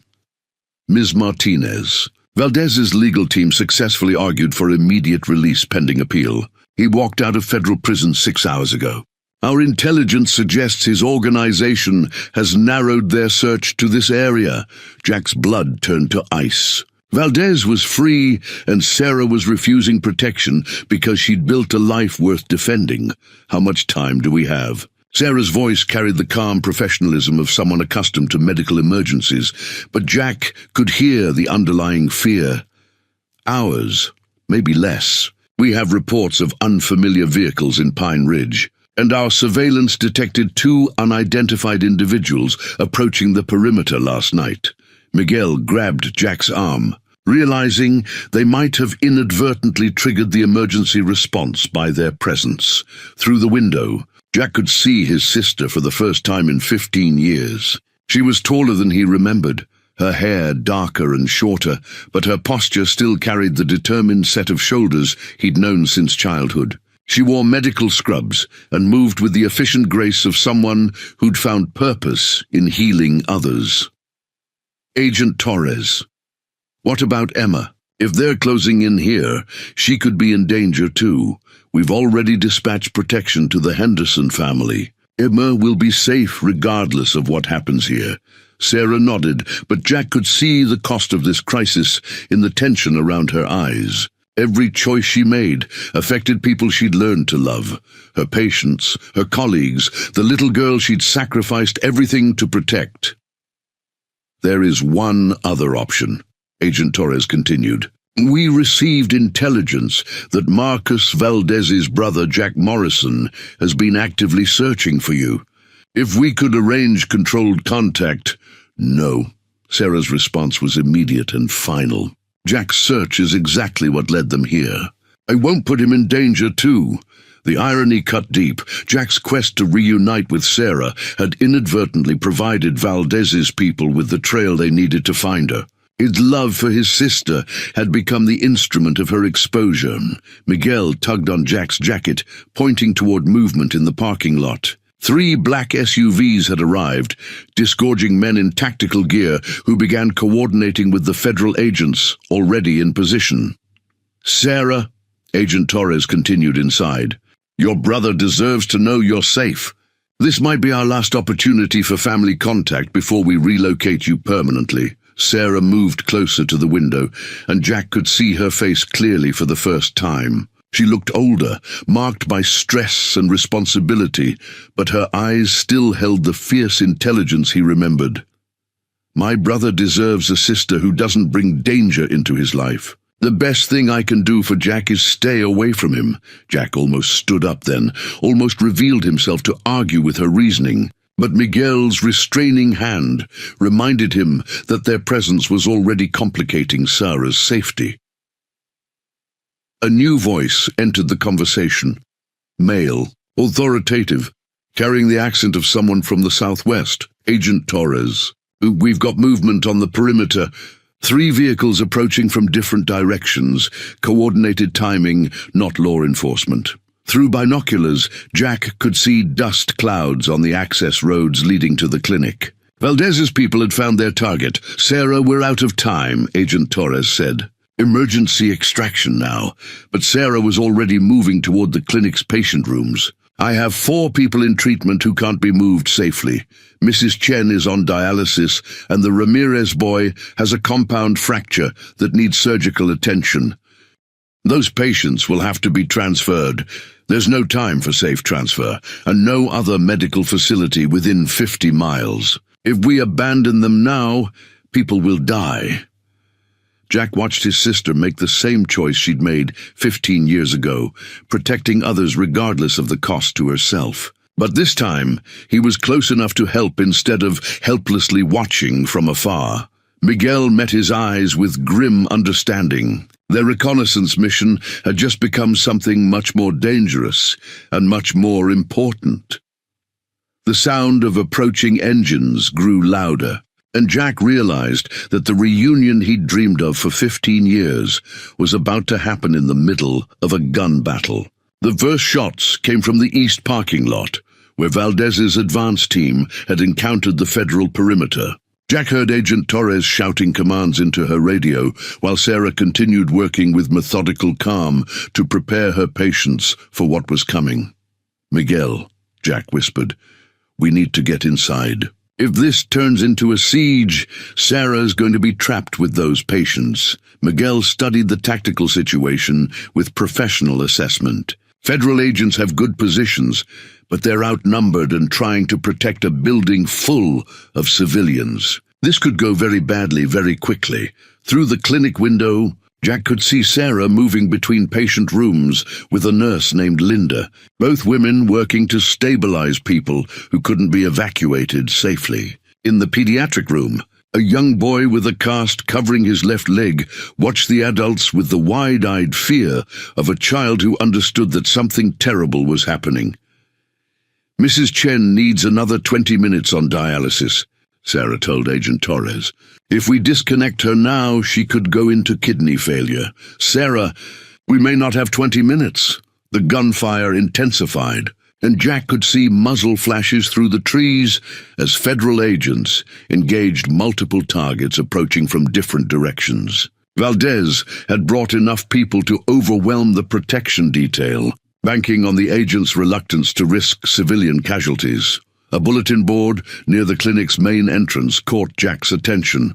[SPEAKER 1] Ms. Martinez. Valdez's legal team successfully argued for immediate release pending appeal. He walked out of federal prison 6 hours ago. "Our intelligence suggests his organization has narrowed their search to this area." Jack's blood turned to ice. Valdez was free, and Sarah was refusing protection because she'd built a life worth defending. "How much time do we have?" Sarah's voice carried the calm professionalism of someone accustomed to medical emergencies, but Jack could hear the underlying fear. "Hours, maybe less. We have reports of unfamiliar vehicles in Pine Ridge, and our surveillance detected 2 unidentified individuals approaching the perimeter last night." Miguel grabbed Jack's arm. realizing they might have inadvertently triggered the emergency response by their presence. Through the window, Jack could see his sister for the first time in 15 years. She was taller than he remembered, her hair darker and shorter, but her posture still carried the determined set of shoulders he'd known since childhood. She wore medical scrubs and moved with the efficient grace of someone who'd found purpose in healing others. Agent Torres. What about Emma? If they're closing in here, she could be in danger too. We've already dispatched protection to the Henderson family. Emma will be safe regardless of what happens here. Sarah nodded, but Jack could see the cost of this crisis in the tension around her eyes. Every choice she made affected people she'd learned to love. Her patients, her colleagues, the little girl she'd sacrificed everything to protect. There is one other option, Agent Torres continued. We received intelligence that Marcus Valdez's brother Jack Morrison has been actively searching for you. If we could arrange controlled contact— No. Sarah's response was immediate and final. Jack's search is exactly what led them here. I won't put him in danger too. The irony cut deep. Jack's quest to reunite with Sarah had inadvertently provided Valdez's people with the trail they needed to find her. His love for his sister had become the instrument of her exposure. Miguel tugged on Jack's jacket, pointing toward movement in the parking lot. 3 black SUVs had arrived, disgorging men in tactical gear who began coordinating with the federal agents already in position. Sarah, Agent Torres continued inside, your brother deserves to know you're safe. This might be our last opportunity for family contact before we relocate you permanently. Sarah moved closer to the window, and Jack could see her face clearly for the first time. She looked older, marked by stress and responsibility, but her eyes still held the fierce intelligence he remembered. My brother deserves a sister who doesn't bring danger into his life. The best thing I can do for Jack is stay away from him. Jack almost stood up then, almost revealed himself to argue with her reasoning. But Miguel's restraining hand reminded him that their presence was already complicating Sarah's safety. A new voice entered the conversation. Male, authoritative, carrying the accent of someone from the southwest. Agent Torres. We've got movement on the perimeter. 3 vehicles approaching from different directions. Coordinated timing, not law enforcement. Through binoculars, Jack could see dust clouds on the access roads leading to the clinic. Valdez's people had found their target. Sarah, we're out of time, Agent Torres said. Emergency extraction now, but Sarah was already moving toward the clinic's patient rooms. I have 4 people in treatment who can't be moved safely. Mrs. Chen is on dialysis, and the Ramirez boy has a compound fracture that needs surgical attention. Those patients will have to be transferred. There's no time for safe transfer, and no other medical facility within 50 miles. If we abandon them now, people will die. Jack watched his sister make the same choice she'd made 15 years ago, protecting others regardless of the cost to herself. But this time, he was close enough to help instead of helplessly watching from afar. Miguel met his eyes with grim understanding. Their reconnaissance mission had just become something much more dangerous and much more important. The sound of approaching engines grew louder, and Jack realized that the reunion he'd dreamed of for 15 years was about to happen in the middle of a gun battle. The first shots came from the east parking lot, where Valdez's advance team had encountered the federal perimeter. Jack heard Agent Torres shouting commands into her radio, while Sarah continued working with methodical calm to prepare her patients for what was coming. Miguel, Jack whispered, we need to get inside. If this turns into a siege, Sarah's going to be trapped with those patients. Miguel studied the tactical situation with professional assessment. Federal agents have good positions, but they're outnumbered and trying to protect a building full of civilians. This could go very badly very quickly. Through the clinic window, Jack could see Sarah moving between patient rooms with a nurse named Linda, both women working to stabilize people who couldn't be evacuated safely. In the pediatric room, A young boy with a cast covering his left leg watched the adults with the wide-eyed fear of a child who understood that something terrible was happening. "Mrs. Chen needs another 20 minutes on dialysis," Sarah told Agent Torres. "If we disconnect her now, she could go into kidney failure. Sarah, we may not have 20 minutes." The gunfire intensified, and Jack could see muzzle flashes through the trees as federal agents engaged multiple targets approaching from different directions. Valdez had brought enough people to overwhelm the protection detail, banking on the agents' reluctance to risk civilian casualties. A bulletin board near the clinic's main entrance caught Jack's attention.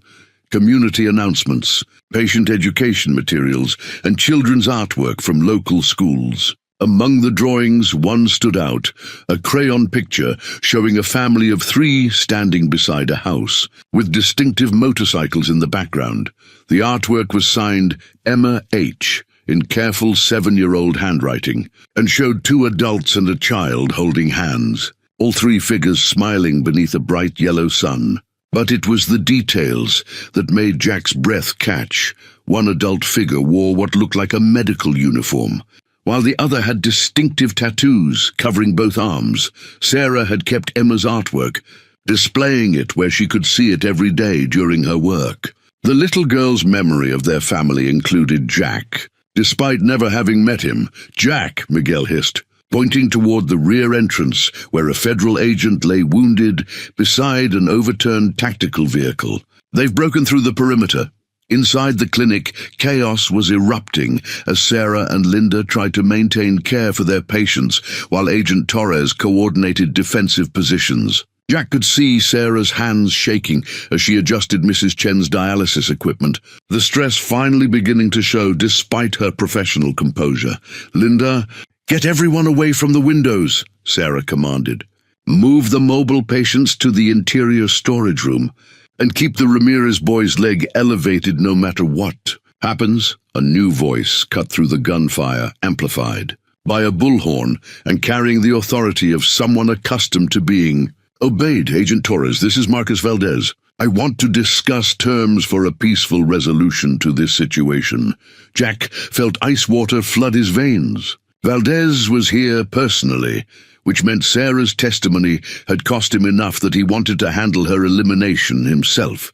[SPEAKER 1] Community announcements, patient education materials, and children's artwork from local schools. Among the drawings, one stood out, a crayon picture showing a family of 3 standing beside a house, with distinctive motorcycles in the background. The artwork was signed Emma H. in careful 7-year-old handwriting, and showed 2 adults and a child holding hands, all 3 figures smiling beneath a bright yellow sun. But it was the details that made Jack's breath catch. One adult figure wore what looked like a medical uniform, while the other had distinctive tattoos covering both arms. Sarah had kept Emma's artwork, displaying it where she could see it every day during her work. The little girl's memory of their family included Jack. Despite never having met him, "Jack," Miguel hissed, pointing toward the rear entrance where a federal agent lay wounded beside an overturned tactical vehicle. "They've broken through the perimeter." Inside the clinic, chaos was erupting as Sarah and Linda tried to maintain care for their patients while Agent Torres coordinated defensive positions. Jack could see Sarah's hands shaking as she adjusted Mrs. Chen's dialysis equipment, the stress finally beginning to show despite her professional composure. "Linda, get everyone away from the windows," Sarah commanded. "Move the mobile patients to the interior storage room, and keep the Ramirez boy's leg elevated no matter what happens." A new voice cut through the gunfire, amplified by a bullhorn and carrying the authority of someone accustomed to being obeyed. "Agent Torres, this is Marcus Valdez. I want to discuss terms for a peaceful resolution to this situation." Jack felt ice water flood his veins. Valdez was here personally, which meant Sarah's testimony had cost him enough that he wanted to handle her elimination himself.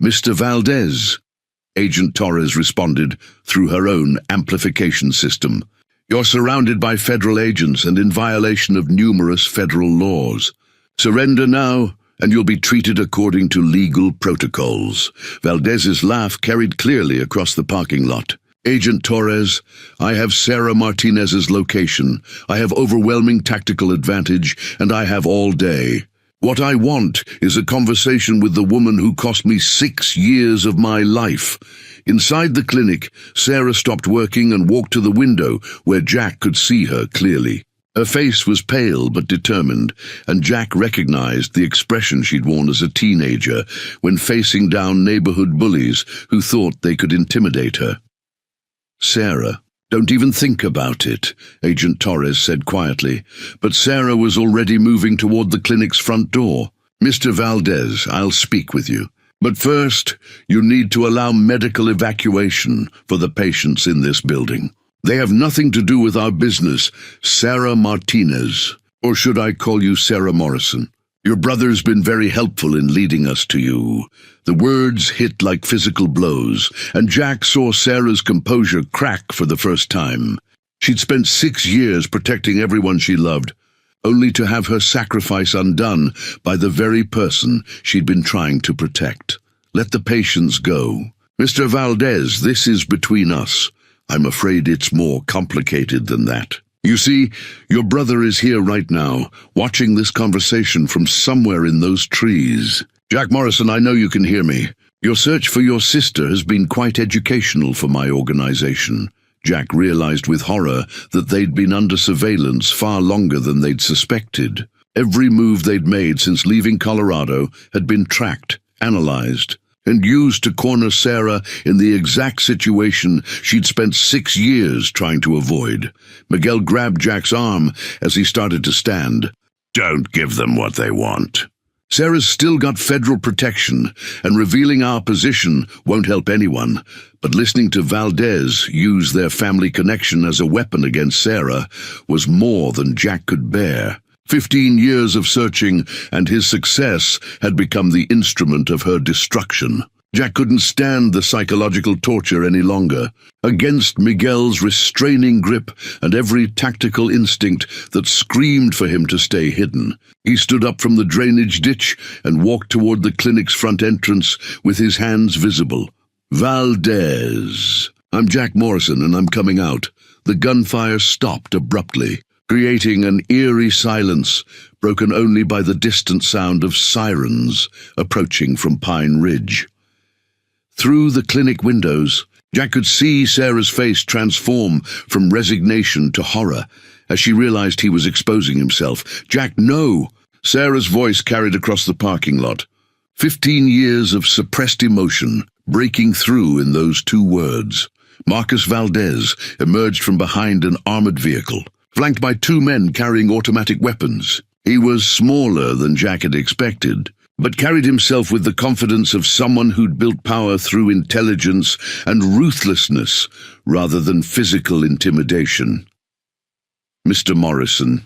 [SPEAKER 1] "Mr. Valdez," Agent Torres responded through her own amplification system, "you're surrounded by federal agents and in violation of numerous federal laws. Surrender now, and you'll be treated according to legal protocols." Valdez's laugh carried clearly across the parking lot. "Agent Torres, I have Sarah Martinez's location. I have overwhelming tactical advantage, and I have all day. What I want is a conversation with the woman who cost me 6 years of my life." Inside the clinic, Sarah stopped working and walked to the window where Jack could see her clearly. Her face was pale but determined, and Jack recognized the expression she'd worn as a teenager when facing down neighborhood bullies who thought they could intimidate her. "Sarah, don't even think about it," Agent Torres said quietly, but Sarah was already moving toward the clinic's front door. "Mr. Valdez, I'll speak with you. But first, you need to allow medical evacuation for the patients in this building. They have nothing to do with our business, Sarah Martinez. Or should I call you Sarah Morrison? Your brother's been very helpful in leading us to you." The words hit like physical blows, and Jack saw Sarah's composure crack for the first time. She'd spent 6 years protecting everyone she loved, only to have her sacrifice undone by the very person she'd been trying to protect. "Let the patients go. Mr. Valdez, this is between us. I'm afraid it's more complicated than that. You see, your brother is here right now, watching this conversation from somewhere in those trees. Jack Morrison, I know you can hear me. Your search for your sister has been quite educational for my organization." Jack realized with horror that they'd been under surveillance far longer than they'd suspected. Every move they'd made since leaving Colorado had been tracked, analyzed, and used to corner Sarah in the exact situation she'd spent 6 years trying to avoid. Miguel grabbed Jack's arm as he started to stand. "Don't give them what they want. Sarah's still got federal protection, and revealing our position won't help anyone. But listening to Valdez use their family connection as a weapon against Sarah was more than Jack could bear. 15 years of searching, and his success had become the instrument of her destruction. Jack couldn't stand the psychological torture any longer. Against Miguel's restraining grip and every tactical instinct that screamed for him to stay hidden, he stood up from the drainage ditch and walked toward the clinic's front entrance with his hands visible. "Valdez. I'm Jack Morrison, and I'm coming out." The gunfire stopped abruptly, creating an eerie silence, broken only by the distant sound of sirens approaching from Pine Ridge. Through the clinic windows, Jack could see Sarah's face transform from resignation to horror as she realized he was exposing himself. "Jack, no!" Sarah's voice carried across the parking lot. 15 years of suppressed emotion breaking through in those two words. Marcus Valdez emerged from behind an armored vehicle, flanked by two men carrying automatic weapons. He was smaller than Jack had expected, but carried himself with the confidence of someone who'd built power through intelligence and ruthlessness rather than physical intimidation. "Mr. Morrison,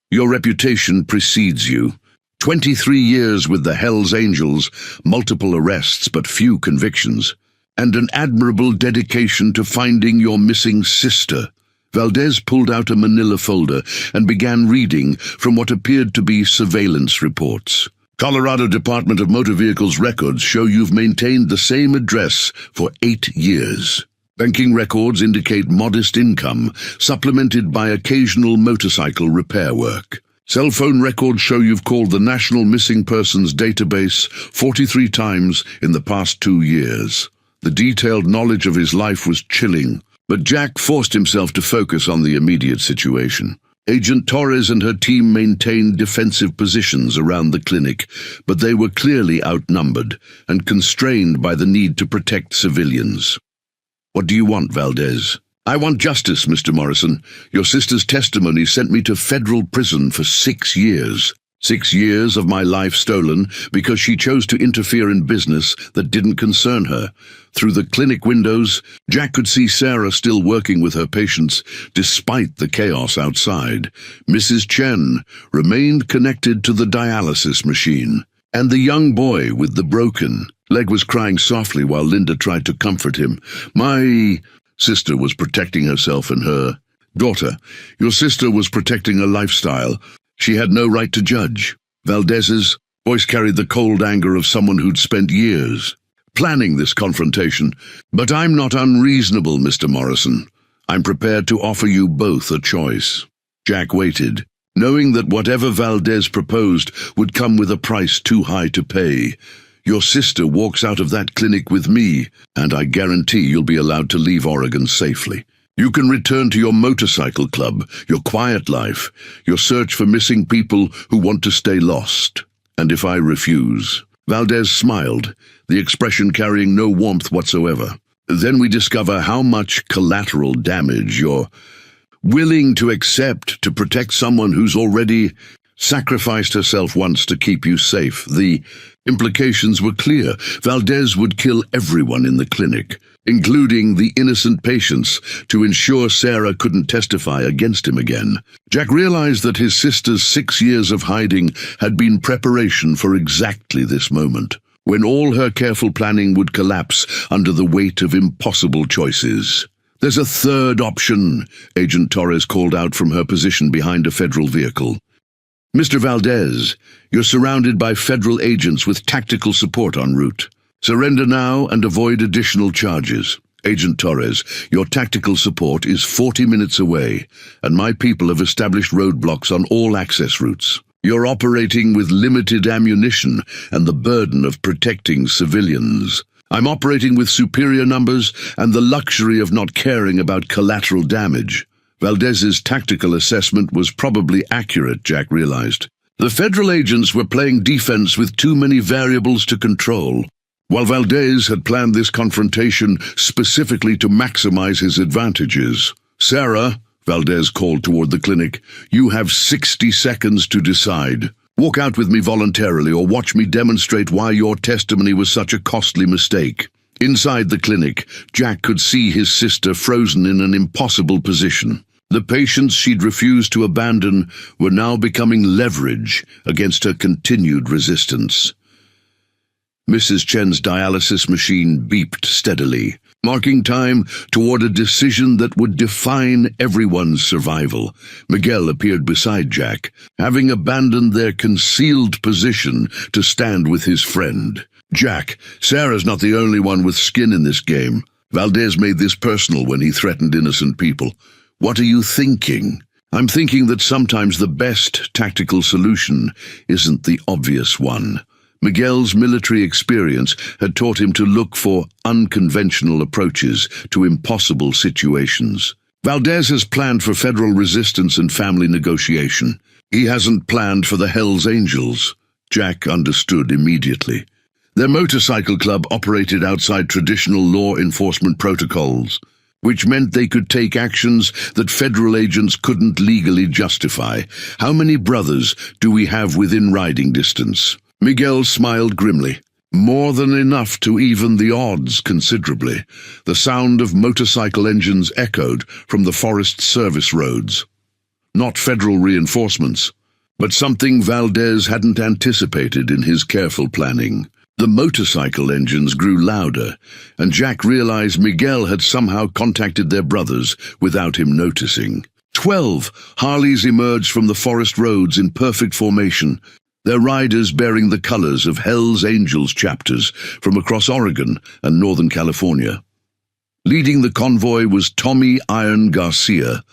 [SPEAKER 1] your reputation precedes you. 23 years with the Hells Angels, multiple arrests but few convictions, and an admirable dedication to finding your missing sister." Valdez pulled out a manila folder and began reading from what appeared to be surveillance reports. "Colorado Department of Motor Vehicles records show you've maintained the same address for 8 years. Banking records indicate modest income, supplemented by occasional motorcycle repair work. Cell phone records show you've called the National Missing Persons Database 43 times in the past 2 years. The detailed knowledge of his life was chilling, but Jack forced himself to focus on the immediate situation. Agent Torres and her team maintained defensive positions around the clinic, but they were clearly outnumbered and constrained by the need to protect civilians. "What do you want, Valdez?" "I want justice, Mr. Morrison. Your sister's testimony sent me to federal prison for 6 years. 6 years of my life stolen because she chose to interfere in business that didn't concern her." Through the clinic windows, Jack could see Sarah still working with her patients despite the chaos outside. Mrs. Chen remained connected to the dialysis machine, and the young boy with the broken leg was crying softly while Linda tried to comfort him. "My sister was protecting herself and her daughter. Your sister was protecting a lifestyle she had no right to judge." Valdez's voice carried the cold anger of someone who'd spent years planning this confrontation. "But I'm not unreasonable, Mr. Morrison. I'm prepared to offer you both a choice." Jack waited, knowing that whatever Valdez proposed would come with a price too high to pay. "Your sister walks out of that clinic with me, and I guarantee you'll be allowed to leave Oregon safely. You can return to your motorcycle club, your quiet life, your search for missing people who want to stay lost. And if I refuse?" Valdez smiled, the expression carrying no warmth whatsoever. "Then we discover how much collateral damage you're willing to accept to protect someone who's already sacrificed herself once to keep you safe." The implications were clear. Valdez would kill everyone in the clinic, including the innocent patients, to ensure Sarah couldn't testify against him again. Jack realized that his sister's 6 years of hiding had been preparation for exactly this moment, when all her careful planning would collapse under the weight of impossible choices. "There's a third option," Agent Torres called out from her position behind a federal vehicle. "Mr. Valdez, you're surrounded by federal agents with tactical support en route. Surrender now and avoid additional charges. Agent Torres, your tactical support is 40 minutes away, and my people have established roadblocks on all access routes. You're operating with limited ammunition and the burden of protecting civilians. I'm operating with superior numbers and the luxury of not caring about collateral damage." Valdez's tactical assessment was probably accurate, Jack realized. The federal agents were playing defense with too many variables to control. While Valdez had planned this confrontation specifically to maximize his advantages. "Sarah," Valdez called toward the clinic, "you have 60 seconds to decide. Walk out with me voluntarily or watch me demonstrate why your testimony was such a costly mistake." Inside the clinic, Jack could see his sister frozen in an impossible position. The patients she'd refused to abandon were now becoming leverage against her continued resistance. Mrs. Chen's dialysis machine beeped steadily, marking time toward a decision that would define everyone's survival. Miguel appeared beside Jack, having abandoned their concealed position to stand with his friend. "Jack, Sarah's not the only one with skin in this game. Valdez made this personal when he threatened innocent people. What are you thinking?" "I'm thinking that sometimes the best tactical solution isn't the obvious one." Miguel's military experience had taught him to look for unconventional approaches to impossible situations. Valdez has planned for federal resistance and family negotiation. He hasn't planned for the Hells Angels. Jack understood immediately. Their motorcycle club operated outside traditional law enforcement protocols, which meant they could take actions that federal agents couldn't legally justify. "How many brothers do we have within riding distance?" Miguel smiled grimly. "More than enough to even the odds considerably." The sound of motorcycle engines echoed from the forest service roads. Not federal reinforcements, but something Valdez hadn't anticipated in his careful planning. The motorcycle engines grew louder, and Jack realized Miguel had somehow contacted their brothers without him noticing. 12 Harleys emerged from the forest roads in perfect formation, their riders bearing the colors of Hells Angels chapters from across Oregon and Northern California. Leading the convoy was Tommy Iron Garcia,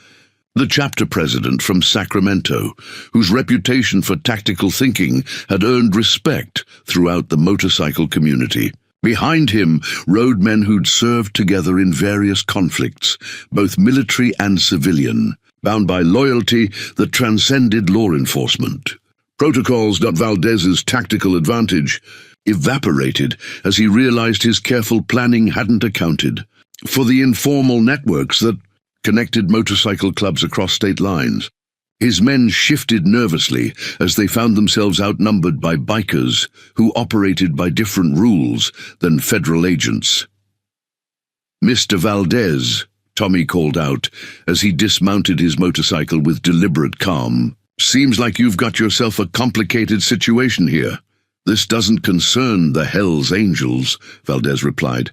[SPEAKER 1] the chapter president from Sacramento, whose reputation for tactical thinking had earned respect throughout the motorcycle community. Behind him rode men who'd served together in various conflicts, both military and civilian, bound by loyalty that transcended law enforcement. Protocols. Valdez's tactical advantage evaporated as he realized his careful planning hadn't accounted for the informal networks that connected motorcycle clubs across state lines. His men shifted nervously as they found themselves outnumbered by bikers who operated by different rules than federal agents. "Mr. Valdez," Tommy called out as he dismounted his motorcycle with deliberate calm. "Seems like you've got yourself a complicated situation here." "This doesn't concern the Hells Angels," Valdez replied.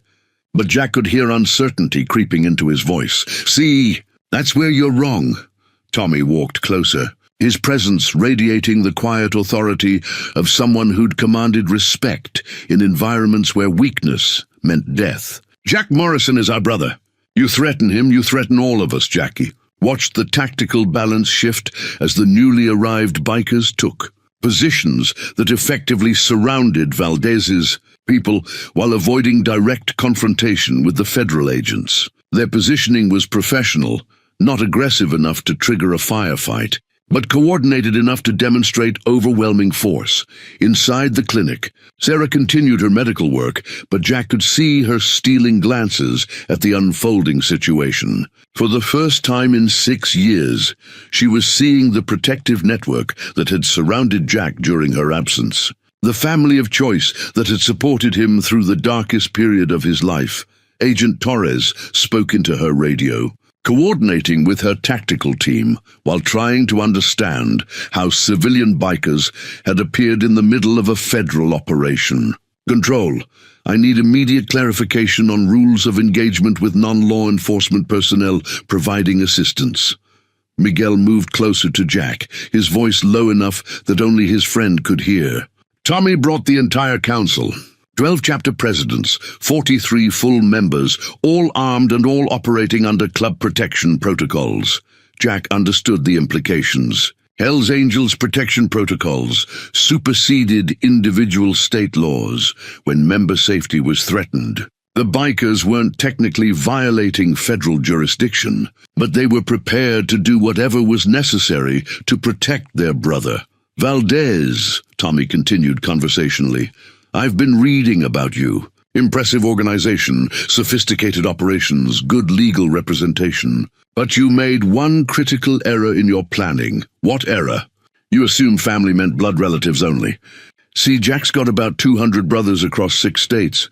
[SPEAKER 1] But Jack could hear uncertainty creeping into his voice. "See, that's where you're wrong." Tommy walked closer, his presence radiating the quiet authority of someone who'd commanded respect in environments where weakness meant death. "Jack Morrison is our brother. You threaten him, you threaten all of us, Jackie." Watched the tactical balance shift as the newly arrived bikers took positions that effectively surrounded Valdez's people while avoiding direct confrontation with the federal agents. Their positioning was professional, not aggressive enough to trigger a firefight, but coordinated enough to demonstrate overwhelming force. Inside the clinic, Sarah continued her medical work, but Jack could see her stealing glances at the unfolding situation. For the first time in 6 years, she was seeing the protective network that had surrounded Jack during her absence. The family of choice that had supported him through the darkest period of his life. Agent Torres spoke into her radio, coordinating with her tactical team while trying to understand how civilian bikers had appeared in the middle of a federal operation. "Control, I need immediate clarification on rules of engagement with non-law enforcement personnel providing assistance." Miguel moved closer to Jack, his voice low enough that only his friend could hear. Tommy brought the entire council. 12 chapter presidents, 43 full members, all armed and all operating under club protection protocols. Jack understood the implications. Hells Angels protection protocols superseded individual state laws when member safety was threatened. The bikers weren't technically violating federal jurisdiction, but they were prepared to do whatever was necessary to protect their brother. "Valdez," Tommy continued conversationally, "I've been reading about you. Impressive organization, sophisticated operations, good legal representation. But you made one critical error in your planning." "What error?" You assume family meant blood relatives only. See, Jack's got about 200 brothers across 6 states,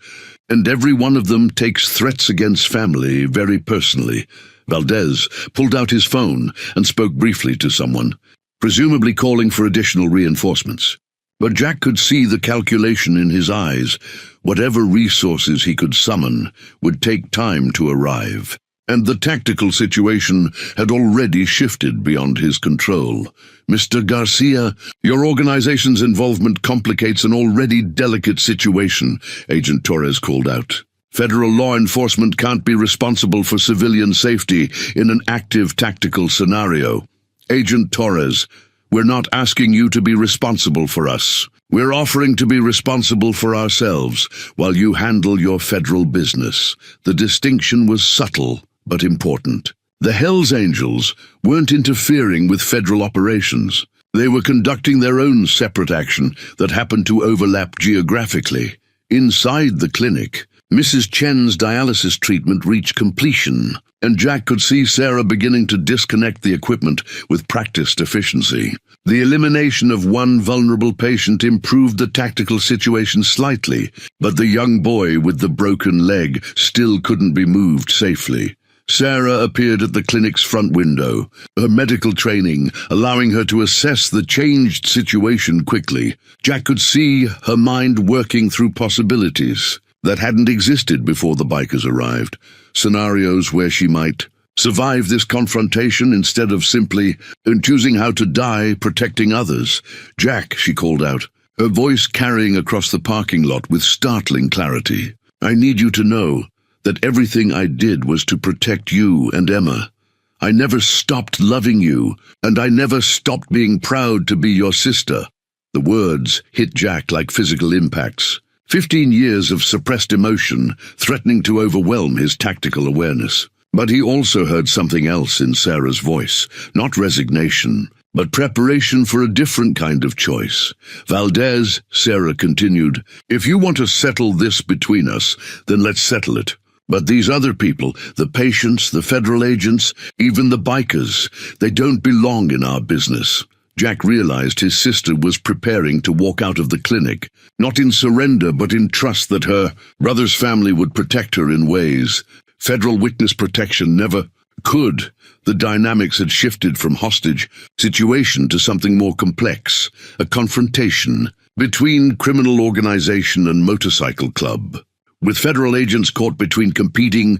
[SPEAKER 1] and every one of them takes threats against family very personally. Valdez pulled out his phone and spoke briefly to someone, presumably calling for additional reinforcements. But Jack could see the calculation in his eyes. Whatever resources he could summon would take time to arrive, and the tactical situation had already shifted beyond his control. Mr. Garcia, your organization's involvement complicates an already delicate situation, Agent Torres called out. Federal law enforcement can't be responsible for civilian safety in an active tactical scenario. Agent Torres, we're not asking you to be responsible for us. We're offering to be responsible for ourselves while you handle your federal business. The distinction was subtle but important. The Hells Angels weren't interfering with federal operations. They were conducting their own separate action that happened to overlap geographically. Inside the clinic, Mrs. Chen's dialysis treatment reached completion, and Jack could see Sarah beginning to disconnect the equipment with practiced efficiency. The elimination of one vulnerable patient improved the tactical situation slightly, but the young boy with the broken leg still couldn't be moved safely. Sarah appeared at the clinic's front window, her medical training allowing her to assess the changed situation quickly. Jack could see her mind working through possibilities that hadn't existed before the bikers arrived, scenarios where she might survive this confrontation instead of simply choosing how to die protecting others. "Jack," she called out, her voice carrying across the parking lot with startling clarity. "I need you to know that everything I did was to protect you and Emma. I never stopped loving you, and I never stopped being proud to be your sister." The words hit Jack like physical impacts. 15 years of suppressed emotion threatening to overwhelm his tactical awareness. But he also heard something else in Sarah's voice, not resignation, but preparation for a different kind of choice. "Valdez," Sarah continued, "if you want to settle this between us, then let's settle it. But these other people, the patients, the federal agents, even the bikers, they don't belong in our business." Jack realized his sister was preparing to walk out of the clinic, not in surrender but in trust that her brother's family would protect her in ways federal witness protection never could. The dynamics had shifted from hostage situation to something more complex, a confrontation between criminal organization and motorcycle club, with federal agents caught between competing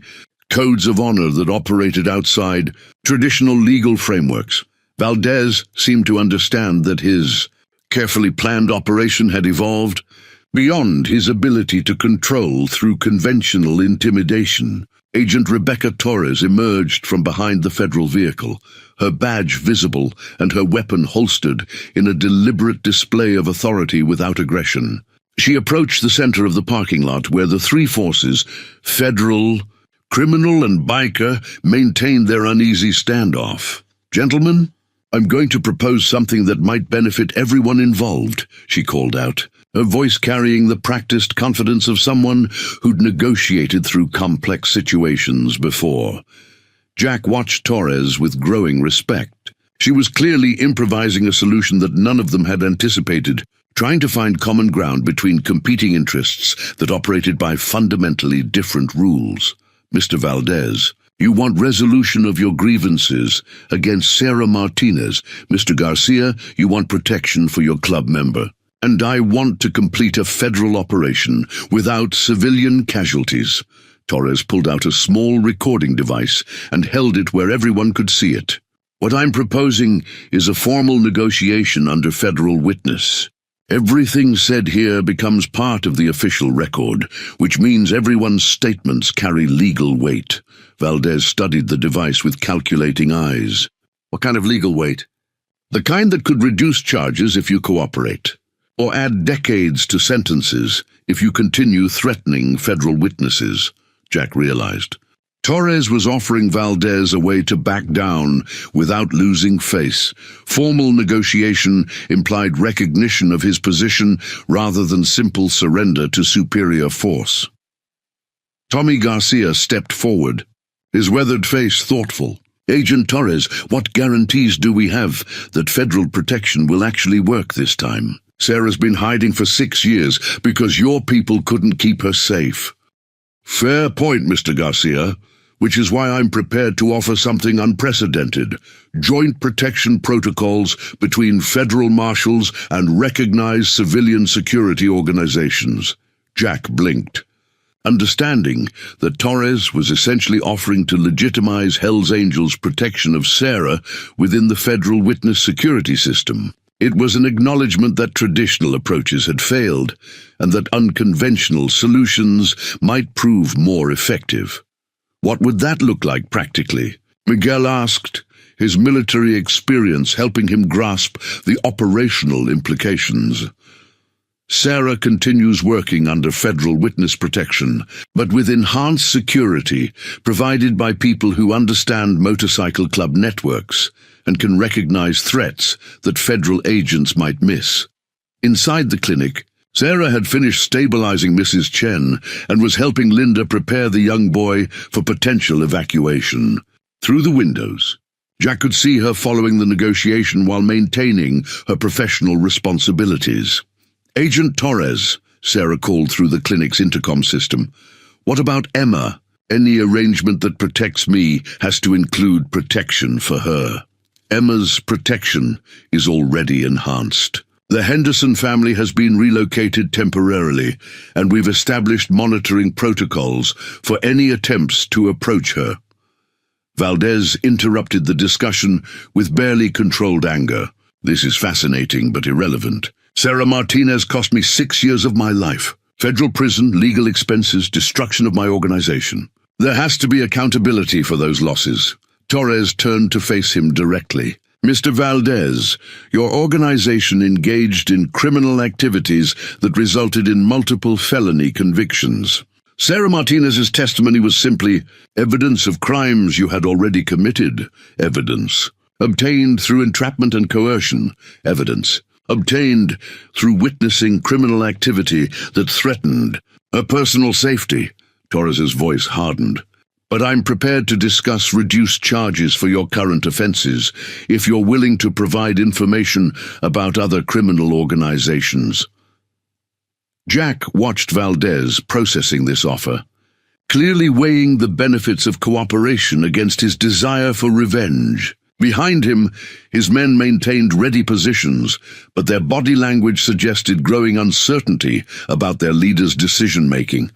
[SPEAKER 1] codes of honor that operated outside traditional legal frameworks. Valdez seemed to understand that his carefully planned operation had evolved beyond his ability to control through conventional intimidation. Agent Rebecca Torres emerged from behind the federal vehicle, her badge visible and her weapon holstered in a deliberate display of authority without aggression. She approached the center of the parking lot where the three forces, federal, criminal, and biker, maintained their uneasy standoff. "Gentlemen, I'm going to propose something that might benefit everyone involved," she called out, her voice carrying the practiced confidence of someone who'd negotiated through complex situations before. Jack watched Torres with growing respect. She was clearly improvising a solution that none of them had anticipated, trying to find common ground between competing interests that operated by fundamentally different rules. "Mr. Valdez, you want resolution of your grievances against Sarah Martinez. Mr. Garcia, you want protection for your club member. And I want to complete a federal operation without civilian casualties." Torres pulled out a small recording device and held it where everyone could see it. "What I'm proposing is a formal negotiation under federal witness. Everything said here becomes part of the official record, which means everyone's statements carry legal weight." Valdez studied the device with calculating eyes. "What kind of legal weight?" "The kind that could reduce charges if you cooperate, or add decades to sentences if you continue threatening federal witnesses," Jack realized. Torres was offering Valdez a way to back down without losing face. Formal negotiation implied recognition of his position rather than simple surrender to superior force. Tommy Garcia stepped forward, his weathered face thoughtful. Agent Torres, what guarantees do we have that federal protection will actually work this time? Sarah's been hiding for 6 years because your people couldn't keep her safe. Fair point, Mr. Garcia, which is why I'm prepared to offer something unprecedented. Joint protection protocols between federal marshals and recognized civilian security organizations. Jack blinked, understanding that Torres was essentially offering to legitimize Hell's Angels' protection of Sarah within the federal witness security system. It was an acknowledgement that traditional approaches had failed, and that unconventional solutions might prove more effective. What would that look like practically? Miguel asked, his military experience helping him grasp the operational implications. Sarah continues working under federal witness protection, but with enhanced security provided by people who understand motorcycle club networks and can recognize threats that federal agents might miss. Inside the clinic, Sarah had finished stabilizing Mrs. Chen and was helping Linda prepare the young boy for potential evacuation. Through the windows, Jack could see her following the negotiation while maintaining her professional responsibilities. Agent Torres, Sarah called through the clinic's intercom system. What about Emma? Any arrangement that protects me has to include protection for her. Emma's protection is already enhanced. The Henderson family has been relocated temporarily, and we've established monitoring protocols for any attempts to approach her. Valdez interrupted the discussion with barely controlled anger. This is fascinating but irrelevant. Sarah Martinez cost me 6 years of my life. Federal prison, legal expenses, destruction of my organization. There has to be accountability for those losses. Torres turned to face him directly. Mr. Valdez, your organization engaged in criminal activities that resulted in multiple felony convictions. Sarah Martinez's testimony was simply evidence of crimes you had already committed. Evidence. Obtained through entrapment and coercion. Evidence. Obtained through witnessing criminal activity that threatened her personal safety. Torres's voice hardened. But I'm prepared to discuss reduced charges for your current offenses if you're willing to provide information about other criminal organizations. Jack watched Valdez processing this offer, clearly weighing the benefits of cooperation against his desire for revenge. Behind him, his men maintained ready positions, but their body language suggested growing uncertainty about their leader's decision-making.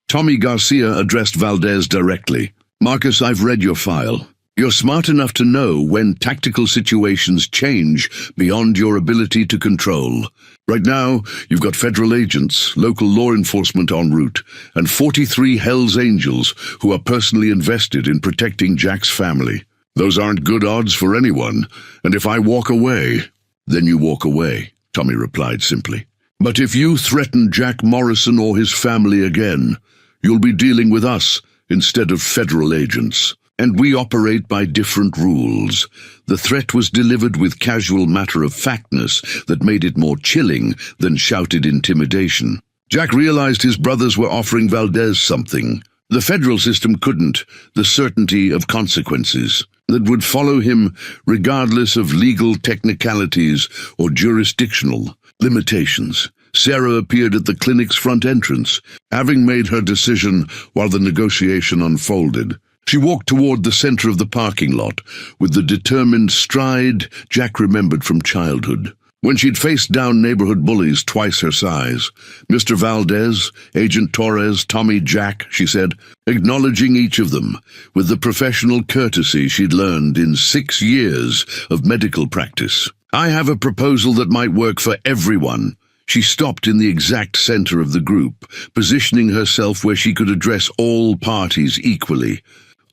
[SPEAKER 1] Tommy Garcia addressed Valdez directly. Marcus, I've read your file. You're smart enough to know when tactical situations change beyond your ability to control. Right now, you've got federal agents, local law enforcement en route, and 43 Hell's Angels who are personally invested in protecting Jack's family. Those aren't good odds for anyone, and if I walk away, then you walk away, Tommy replied simply. But if you threaten Jack Morrison or his family again, you'll be dealing with us instead of federal agents. And we operate by different rules. The threat was delivered with casual matter-of-factness that made it more chilling than shouted intimidation. Jack realized his brothers were offering Valdez something. The federal system couldn't, the certainty of consequences that would follow him regardless of legal technicalities or jurisdictional limitations. Sarah appeared at the clinic's front entrance, having made her decision while the negotiation unfolded. She walked toward the center of the parking lot with the determined stride Jack remembered from childhood. When she'd faced down neighborhood bullies twice her size, Mr. Valdez, Agent Torres, Tommy, Jack, she said, acknowledging each of them with the professional courtesy she'd learned in 6 years of medical practice. I have a proposal that might work for everyone. She stopped in the exact center of the group, positioning herself where she could address all parties equally.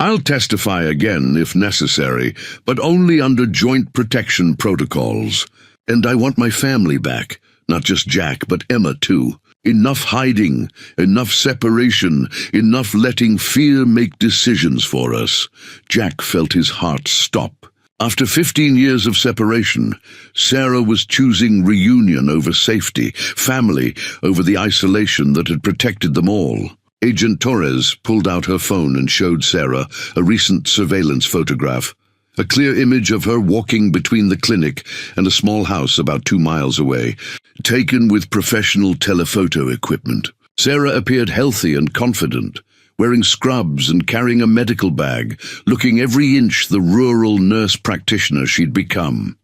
[SPEAKER 1] I'll testify again if necessary, but only under joint protection protocols. And I want my family back, not just Jack, but Emma too. Enough hiding, enough separation, enough letting fear make decisions for us. Jack felt his heart stop. After 15 years of separation, Sarah was choosing reunion over safety, family over the isolation that had protected them all. Agent Torres pulled out her phone and showed Sarah a recent surveillance photograph. A clear image of her walking between the clinic and a small house about 2 miles away, taken with professional telephoto equipment. Sarah appeared healthy and confident, wearing scrubs and carrying a medical bag, looking every inch the rural nurse practitioner she'd become.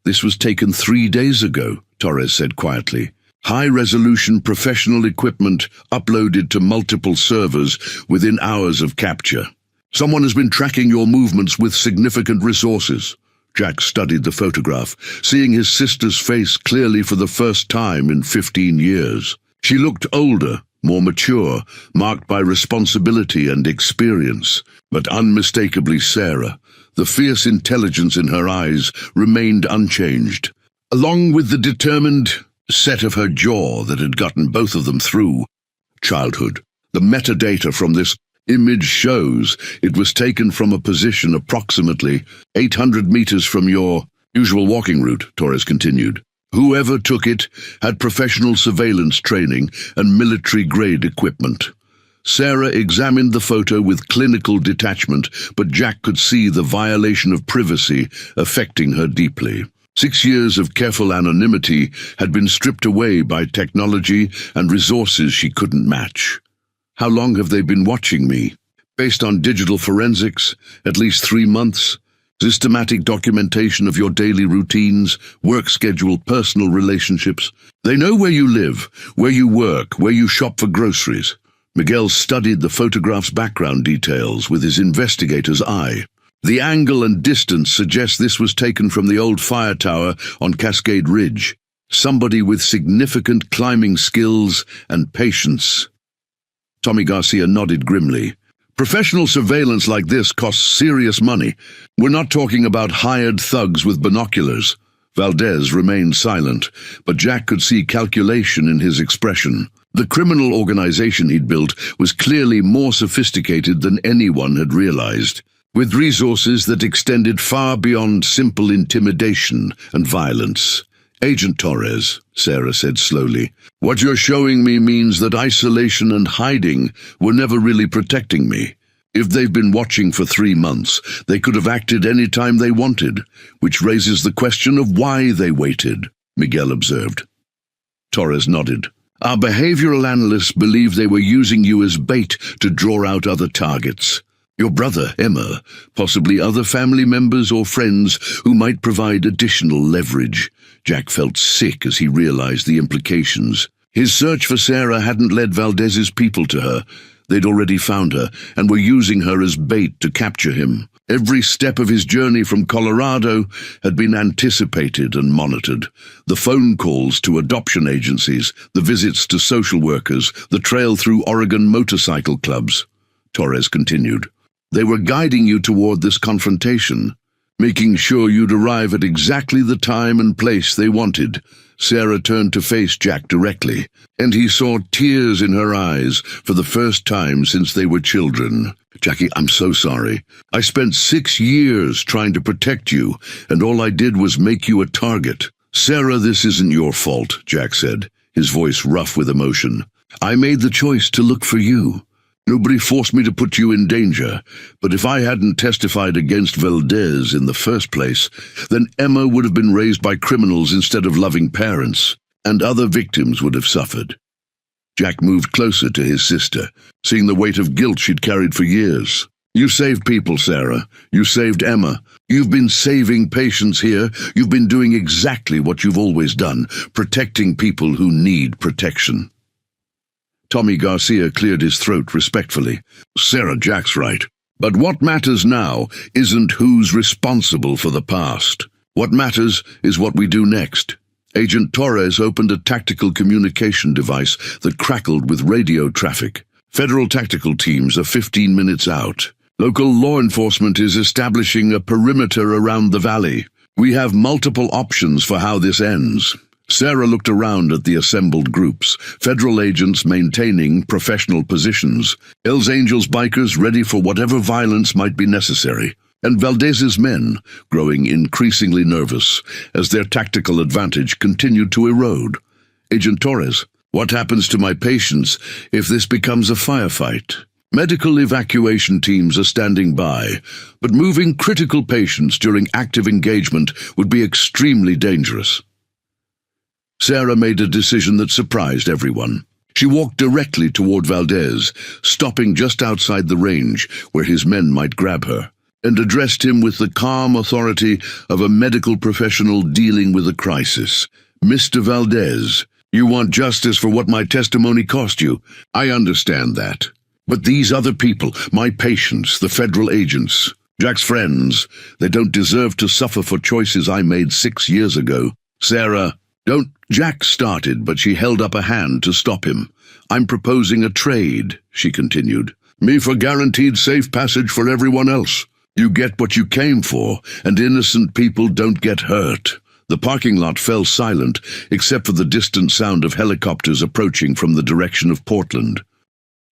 [SPEAKER 1] "This was taken 3 days ago," Torres said quietly. "High-resolution professional equipment uploaded to multiple servers within hours of capture. Someone has been tracking your movements with significant resources." Jack studied the photograph, seeing his sister's face clearly for the first time in 15 years. She looked older, more mature, marked by responsibility and experience, but unmistakably Sarah. The fierce intelligence in her eyes remained unchanged, along with the determined set of her jaw that had gotten both of them through childhood. The metadata from this image shows it was taken from a position approximately 800 meters from your usual walking route, Torres continued. Whoever took it had professional surveillance training and military-grade equipment. Sarah examined the photo with clinical detachment, but Jack could see the violation of privacy affecting her deeply. 6 years of careful anonymity had been stripped away by technology and resources she couldn't match. "How long have they been watching me?" "Based on digital forensics, at least 3 months. Systematic documentation of your daily routines, work schedule, personal relationships. They know where you live, where you work, where you shop for groceries." Miguel studied the photograph's background details with his investigator's eye. "The angle and distance suggest this was taken from the old fire tower on Cascade Ridge. Somebody with significant climbing skills and patience." Tommy Garcia nodded grimly. "Professional surveillance like this costs serious money. We're not talking about hired thugs with binoculars." Valdez remained silent, but Jack could see calculation in his expression. The criminal organization he'd built was clearly more sophisticated than anyone had realized, with resources that extended far beyond simple intimidation and violence. "Agent Torres," Sarah said slowly, "what you're showing me means that isolation and hiding were never really protecting me. If they've been watching for 3 months, they could have acted any time they wanted, which raises the question of why they waited," Miguel observed. Torres nodded. "Our behavioral analysts believe they were using you as bait to draw out other targets. Your brother, Emma, possibly other family members or friends who might provide additional leverage." Jack felt sick as he realized the implications. His search for Sarah hadn't led Valdez's people to her. They'd already found her and were using her as bait to capture him. Every step of his journey from Colorado had been anticipated and monitored. The phone calls to adoption agencies, the visits to social workers, the trail through Oregon motorcycle clubs. Torres continued. "They were guiding you toward this confrontation, making sure you'd arrive at exactly the time and place they wanted." Sarah turned to face Jack directly, and he saw tears in her eyes for the first time since they were children. "Jackie, I'm so sorry. I spent 6 years trying to protect you, and all I did was make you a target." "Sarah, this isn't your fault," Jack said, his voice rough with emotion. "I made the choice to look for you. Nobody forced me to put you in danger, but if I hadn't testified against Valdez in the first place, then Emma would have been raised by criminals instead of loving parents, and other victims would have suffered." Jack moved closer to his sister, seeing the weight of guilt she'd carried for years. "You saved people, Sarah. You saved Emma. You've been saving patients here. You've been doing exactly what you've always done, protecting people who need protection." Tommy Garcia cleared his throat respectfully. "Sarah, Jack's right. But what matters now isn't who's responsible for the past. What matters is what we do next." Agent Torres opened a tactical communication device that crackled with radio traffic. "Federal tactical teams are 15 minutes out. Local law enforcement is establishing a perimeter around the valley. We have multiple options for how this ends." Sarah looked around at the assembled groups, federal agents maintaining professional positions, Hells Angels bikers ready for whatever violence might be necessary, and Valdez's men growing increasingly nervous as their tactical advantage continued to erode. "Agent Torres, What happens to my patients if this becomes a firefight? Medical evacuation teams are standing by, but moving critical patients during active engagement would be extremely dangerous. Sarah made a decision that surprised everyone. She walked directly toward Valdez, stopping just outside the range where his men might grab her, and addressed him with the calm authority of a medical professional dealing with a crisis. "Mr. Valdez, you want justice for what my testimony cost you. I understand that. But these other people, my patients, the federal agents, Jack's friends, they don't deserve to suffer for choices I made 6 years ago. Sarah, don't—" Jack started, but she held up a hand to stop him. "I'm proposing a trade," she continued. "Me for guaranteed safe passage for everyone else. You get what you came for, and innocent people don't get hurt." The parking lot fell silent, except for the distant sound of helicopters approaching from the direction of Portland.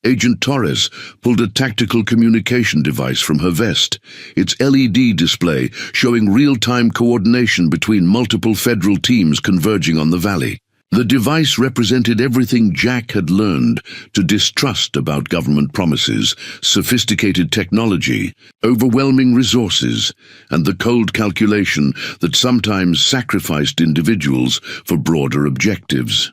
[SPEAKER 1] Agent Torres pulled a tactical communication device from her vest, its LED display showing real-time coordination between multiple federal teams converging on the valley. The device represented everything Jack had learned to distrust about government promises: sophisticated technology, overwhelming resources, and the cold calculation that sometimes sacrificed individuals for broader objectives.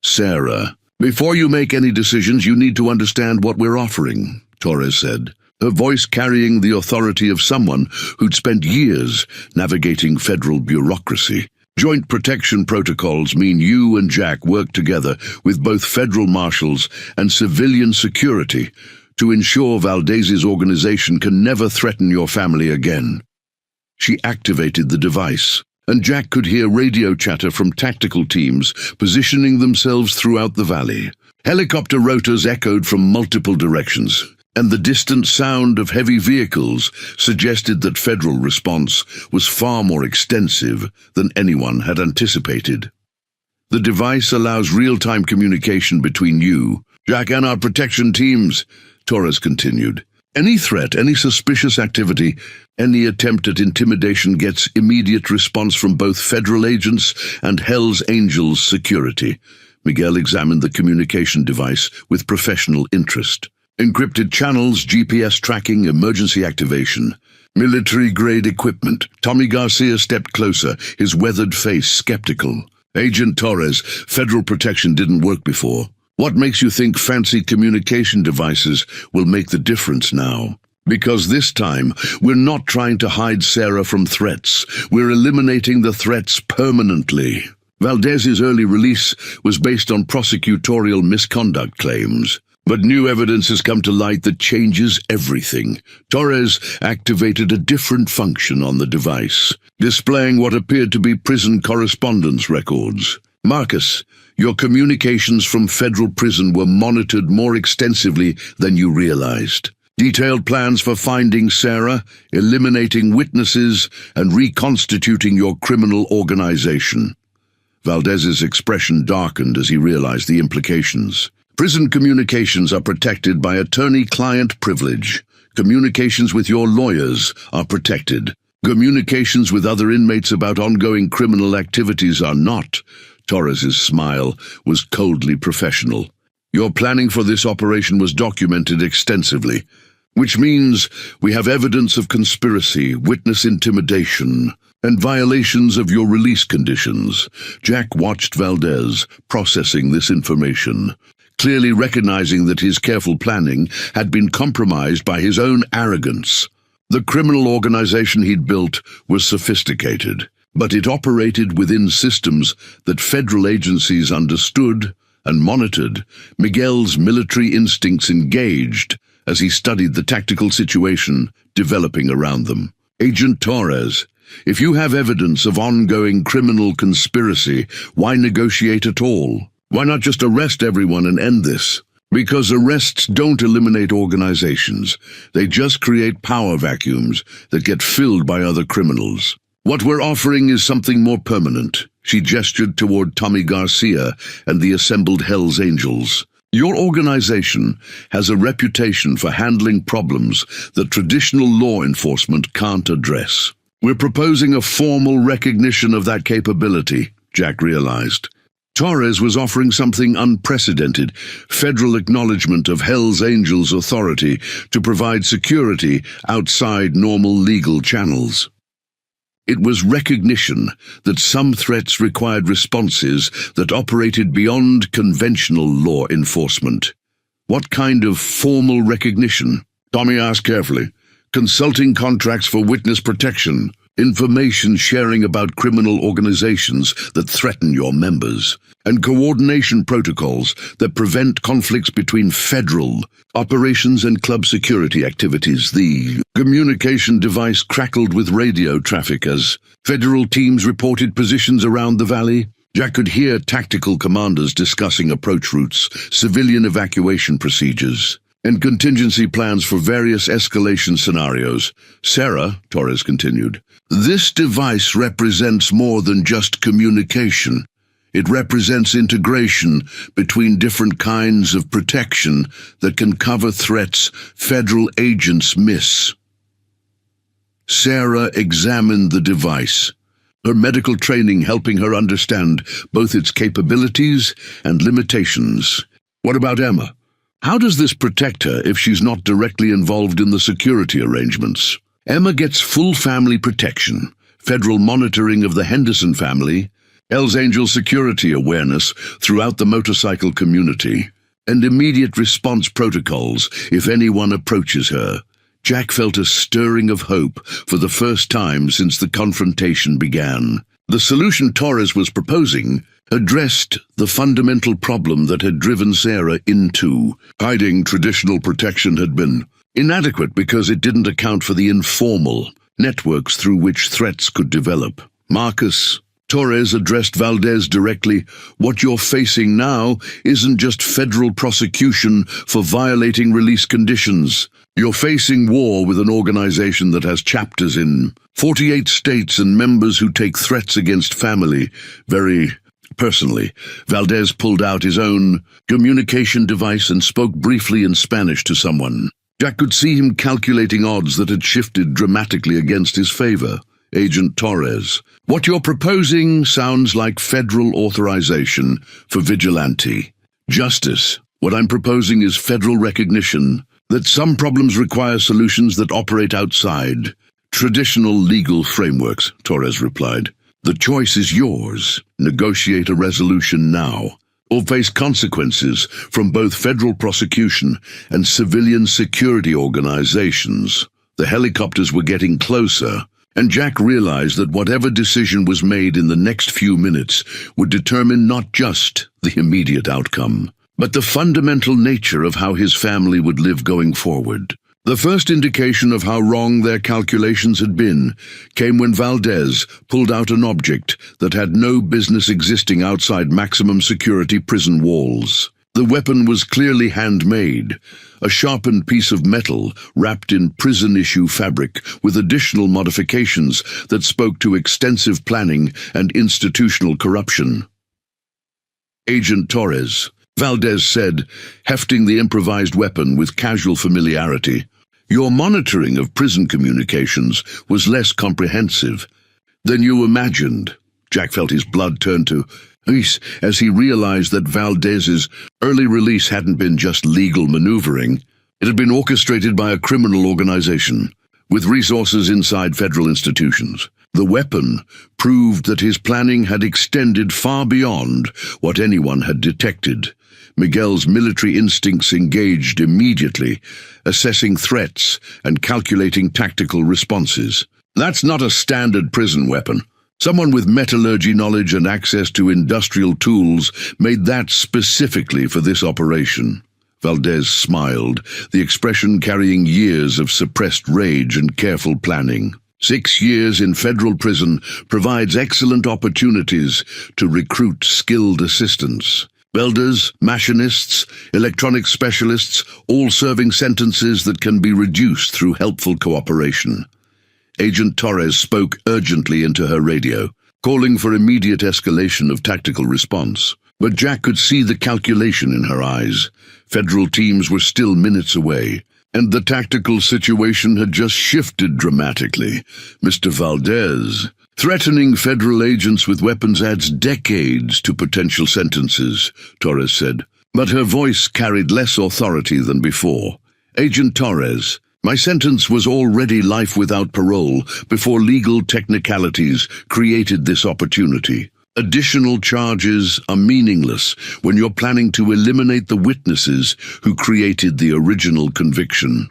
[SPEAKER 1] "Sarah, before you make any decisions, you need to understand what we're offering," Torres said, her voice carrying the authority of someone who'd spent years navigating federal bureaucracy. "Joint protection protocols mean you and Jack work together with both federal marshals and civilian security to ensure Valdez's organization can never threaten your family again." She activated the device, and Jack could hear radio chatter from tactical teams positioning themselves throughout the valley. Helicopter rotors echoed from multiple directions, and the distant sound of heavy vehicles suggested that federal response was far more extensive than anyone had anticipated. "The device allows real-time communication between you, Jack, and our protection teams," Torres continued. "Any threat, any suspicious activity, any attempt at intimidation gets immediate response from both federal agents and Hell's Angels security." Miguel examined the communication device with professional interest. "Encrypted channels, GPS tracking, emergency activation. Military-grade equipment." Tommy Garcia stepped closer, his weathered face skeptical. "Agent Torres, federal protection didn't work before. What makes you think fancy communication devices will make the difference now? Because this time, we're not trying to hide Sarah from threats. We're eliminating the threats permanently." Valdez's early release was based on prosecutorial misconduct claims, but new evidence has come to light that changes everything. Torres activated a different function on the device, displaying what appeared to be prison correspondence records. "Marcus, your communications from federal prison were monitored more extensively than you realized. Detailed plans for finding Sarah, eliminating witnesses, and reconstituting your criminal organization." Valdez's expression darkened as he realized the implications. "Prison communications are protected by attorney-client privilege. Communications with your lawyers are protected. Communications with other inmates about ongoing criminal activities are not." Torres's smile was coldly professional. "Your planning for this operation was documented extensively, which means we have evidence of conspiracy, witness intimidation, and violations of your release conditions." Jack watched Valdez processing this information, clearly recognizing that his careful planning had been compromised by his own arrogance. The criminal organization he'd built was sophisticated, but it operated within systems that federal agencies understood and monitored. Miguel's military instincts engaged as he studied the tactical situation developing around them. "Agent Torres, if you have evidence of ongoing criminal conspiracy, why negotiate at all? Why not just arrest everyone and end this?" "Because arrests don't eliminate organizations. They just create power vacuums that get filled by other criminals. What we're offering is something more permanent." She gestured toward Tommy Garcia and the assembled Hell's Angels. "Your organization has a reputation for handling problems that traditional law enforcement can't address. We're proposing a formal recognition of that capability," Jack realized. Torres was offering something unprecedented, federal acknowledgement of Hell's Angels' authority to provide security outside normal legal channels. It was recognition that some threats required responses that operated beyond conventional law enforcement. What kind of formal recognition? Tommy asked carefully. Consulting contracts for witness protection, information sharing about criminal organizations that threaten your members, and coordination protocols that prevent conflicts between federal operations and club security activities. The communication device crackled with radio traffic as federal teams reported positions around the valley. Jack could hear tactical commanders discussing approach routes, civilian evacuation procedures, and contingency plans for various escalation scenarios. Sarah, Torres continued, this device represents more than just communication. It represents integration between different kinds of protection that can cover threats federal agents miss. Sarah examined the device, her medical training helping her understand both its capabilities and limitations. What about Emma? How does this protect her if she's not directly involved in the security arrangements? Emma gets full family protection, federal monitoring of the Henderson family, Hell's Angels security awareness throughout the motorcycle community, and immediate response protocols if anyone approaches her. Jack felt a stirring of hope for the first time since the confrontation began. The solution Torres was proposing addressed the fundamental problem that had driven Sarah into hiding. Traditional protection had been inadequate because it didn't account for the informal networks through which threats could develop. Marcus, Torres addressed Valdez directly. What you're facing now isn't just federal prosecution for violating release conditions. You're facing war with an organization that has chapters in 48 states and members who take threats against family very personally. Valdez pulled out his own communication device and spoke briefly in Spanish to someone. Jack could see him calculating odds that had shifted dramatically against his favor. Agent Torres, what you're proposing sounds like federal authorization for vigilante justice. What I'm proposing is federal recognition that some problems require solutions that operate outside traditional legal frameworks, Torres replied. The choice is yours. Negotiate a resolution now, or face consequences from both federal prosecution and civilian security organizations. The helicopters were getting closer, and Jack realized that whatever decision was made in the next few minutes would determine not just the immediate outcome, but the fundamental nature of how his family would live going forward. The first indication of how wrong their calculations had been came when Valdez pulled out an object that had no business existing outside maximum security prison walls. The weapon was clearly handmade, a sharpened piece of metal wrapped in prison-issue fabric with additional modifications that spoke to extensive planning and institutional corruption. Agent Torres, Valdez said, hefting the improvised weapon with casual familiarity. Your monitoring of prison communications was less comprehensive than you imagined. Jack felt his blood turn to ice as he realized that Valdez's early release hadn't been just legal maneuvering. It had been orchestrated by a criminal organization with resources inside federal institutions. The weapon proved that his planning had extended far beyond what anyone had detected. Miguel's military instincts engaged immediately, assessing threats and calculating tactical responses. That's not a standard prison weapon. Someone with metallurgy knowledge and access to industrial tools made that specifically for this operation. Valdez smiled, the expression carrying years of suppressed rage and careful planning. 6 years in federal prison provides excellent opportunities to recruit skilled assistants. Welders, machinists, electronic specialists, all serving sentences that can be reduced through helpful cooperation. Agent Torres spoke urgently into her radio, calling for immediate escalation of tactical response. But Jack could see the calculation in her eyes. Federal teams were still minutes away, and the tactical situation had just shifted dramatically. Mr. Valdez, Threatening federal agents with weapons adds decades to potential sentences, Torres said, but her voice carried less authority than before. Agent Torres, my sentence was already life without parole before legal technicalities created this opportunity. Additional charges are meaningless when you're planning to eliminate the witnesses who created the original conviction.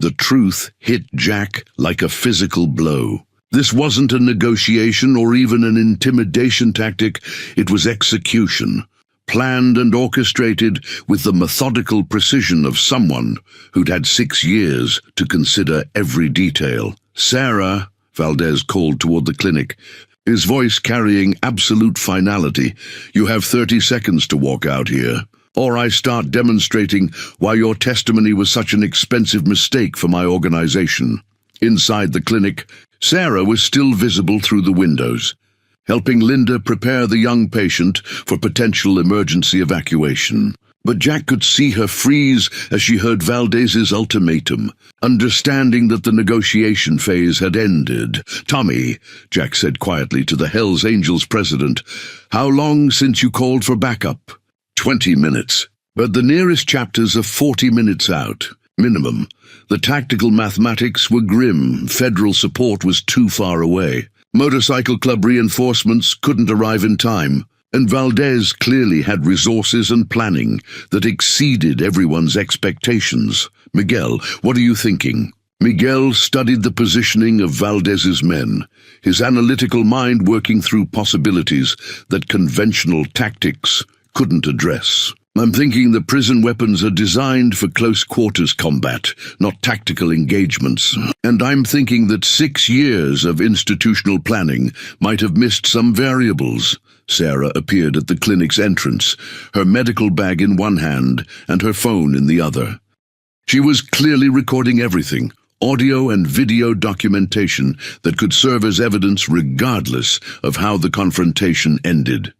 [SPEAKER 1] The truth hit Jack like a physical blow. This wasn't a negotiation or even an intimidation tactic, it was execution, planned and orchestrated with the methodical precision of someone who'd had 6 years to consider every detail. Sarah, Valdez called toward the clinic, his voice carrying absolute finality. You have 30 seconds to walk out here, or I start demonstrating why your testimony was such an expensive mistake for my organization. Inside the clinic, Sarah was still visible through the windows, helping Linda prepare the young patient for potential emergency evacuation. But Jack could see her freeze as she heard Valdez's ultimatum, understanding that the negotiation phase had ended. Tommy, Jack said quietly to the Hells Angels president, how long since you called for backup? 20 minutes. But the nearest chapters are 40 minutes out. Minimum. The tactical mathematics were grim. Federal support was too far away. Motorcycle club reinforcements couldn't arrive in time, and Valdez clearly had resources and planning that exceeded everyone's expectations. Miguel, what are you thinking? Miguel studied the positioning of Valdez's men, his analytical mind working through possibilities that conventional tactics couldn't address. I'm thinking the prison weapons are designed for close-quarters combat, not tactical engagements. And I'm thinking that 6 years of institutional planning might have missed some variables. Sarah appeared at the clinic's entrance, her medical bag in one hand and her phone in the other. She was clearly recording everything, audio and video documentation that could serve as evidence regardless of how the confrontation ended.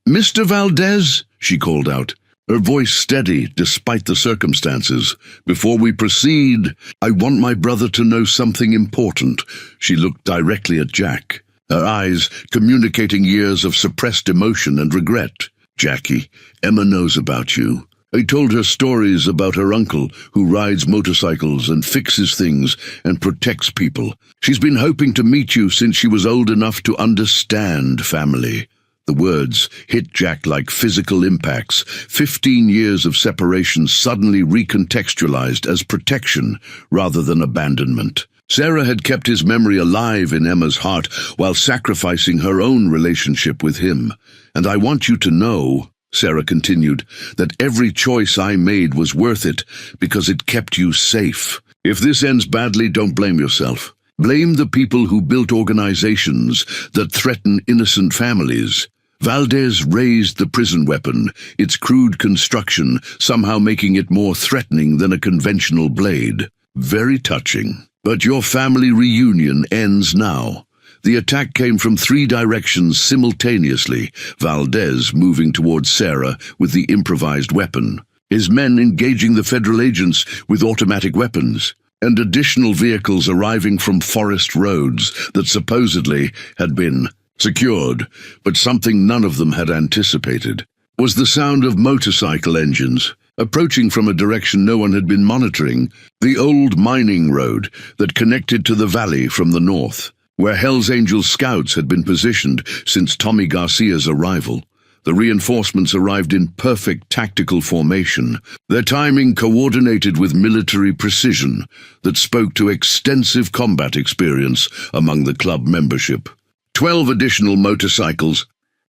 [SPEAKER 1] "Mr. Valdez," she called out, her voice steady despite the circumstances. "Before we proceed, I want my brother to know something important." She looked directly at Jack, her eyes communicating years of suppressed emotion and regret. "Jackie, Emma knows about you. I told her stories about her uncle who rides motorcycles and fixes things and protects people. She's been hoping to meet you since she was old enough to understand family." The words hit Jack like physical impacts. 15 years of separation suddenly recontextualized as protection rather than abandonment. Sarah had kept his memory alive in Emma's heart while sacrificing her own relationship with him. "And I want you to know," Sarah continued, "that every choice I made was worth it because it kept you safe. If this ends badly, don't blame yourself. Blame the people who built organizations that threaten innocent families." Valdez raised the prison weapon, its crude construction somehow making it more threatening than a conventional blade. "Very touching. But your family reunion ends now." The attack came from 3 directions simultaneously, Valdez moving towards Sarah with the improvised weapon, his men engaging the federal agents with automatic weapons, and additional vehicles arriving from forest roads that supposedly had been secured, but something none of them had anticipated was the sound of motorcycle engines, approaching from a direction no one had been monitoring, the old mining road that connected to the valley from the north, where Hells Angels scouts had been positioned since Tommy Garcia's arrival. The reinforcements arrived in perfect tactical formation, their timing coordinated with military precision that spoke to extensive combat experience among the club membership. 12 additional motorcycles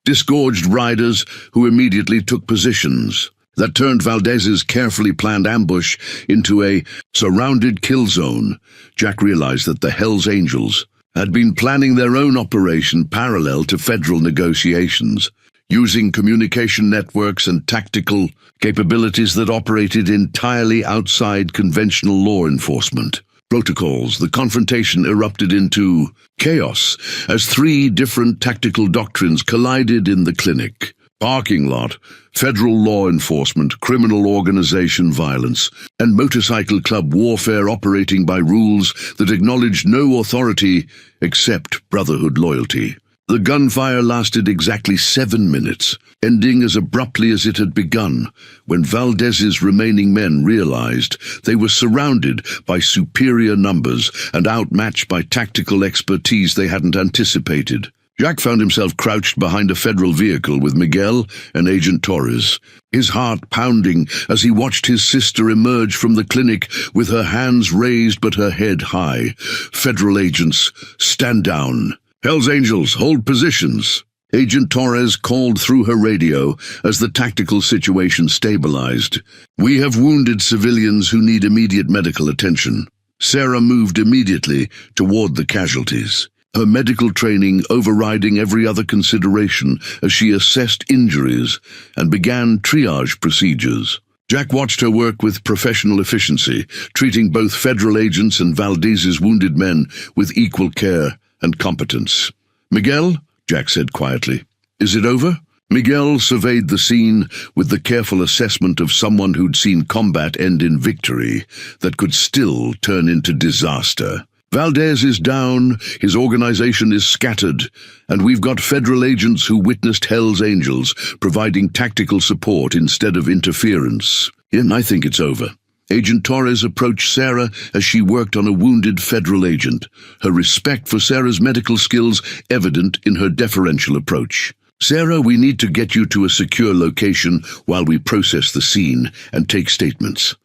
[SPEAKER 1] disgorged riders who immediately took positions. That turned Valdez's carefully planned ambush into a surrounded kill zone. Jack realized that the Hells Angels had been planning their own operation parallel to federal negotiations, using communication networks and tactical capabilities that operated entirely outside conventional law enforcement protocols. The confrontation erupted into chaos as 3 different tactical doctrines collided in the clinic. Parking lot, federal law enforcement, criminal organization violence, and motorcycle club warfare operating by rules that acknowledged no authority except Brotherhood loyalty. The gunfire lasted exactly 7 minutes, ending as abruptly as it had begun, when Valdez's remaining men realized they were surrounded by superior numbers and outmatched by tactical expertise they hadn't anticipated. Jack found himself crouched behind a federal vehicle with Miguel and Agent Torres, his heart pounding as he watched his sister emerge from the clinic with her hands raised but her head high. Federal agents, stand down. Hell's Angels, hold positions. Agent Torres called through her radio as the tactical situation stabilized. We have wounded civilians who need immediate medical attention. Sarah moved immediately toward the casualties, her medical training overriding every other consideration as she assessed injuries and began triage procedures. Jack watched her work with professional efficiency, treating both federal agents and Valdez's wounded men with equal care and competence. Miguel, Jack said quietly, is it over? Miguel surveyed the scene with the careful assessment of someone who'd seen combat end in victory that could still turn into disaster. Valdez is down, his organization is scattered, and we've got federal agents who witnessed Hell's Angels providing tactical support instead of interference. I think it's over. Agent Torres approached Sarah as she worked on a wounded federal agent, her respect for Sarah's medical skills evident in her deferential approach. Sarah, we need to get you to a secure location while we process the scene and take statements.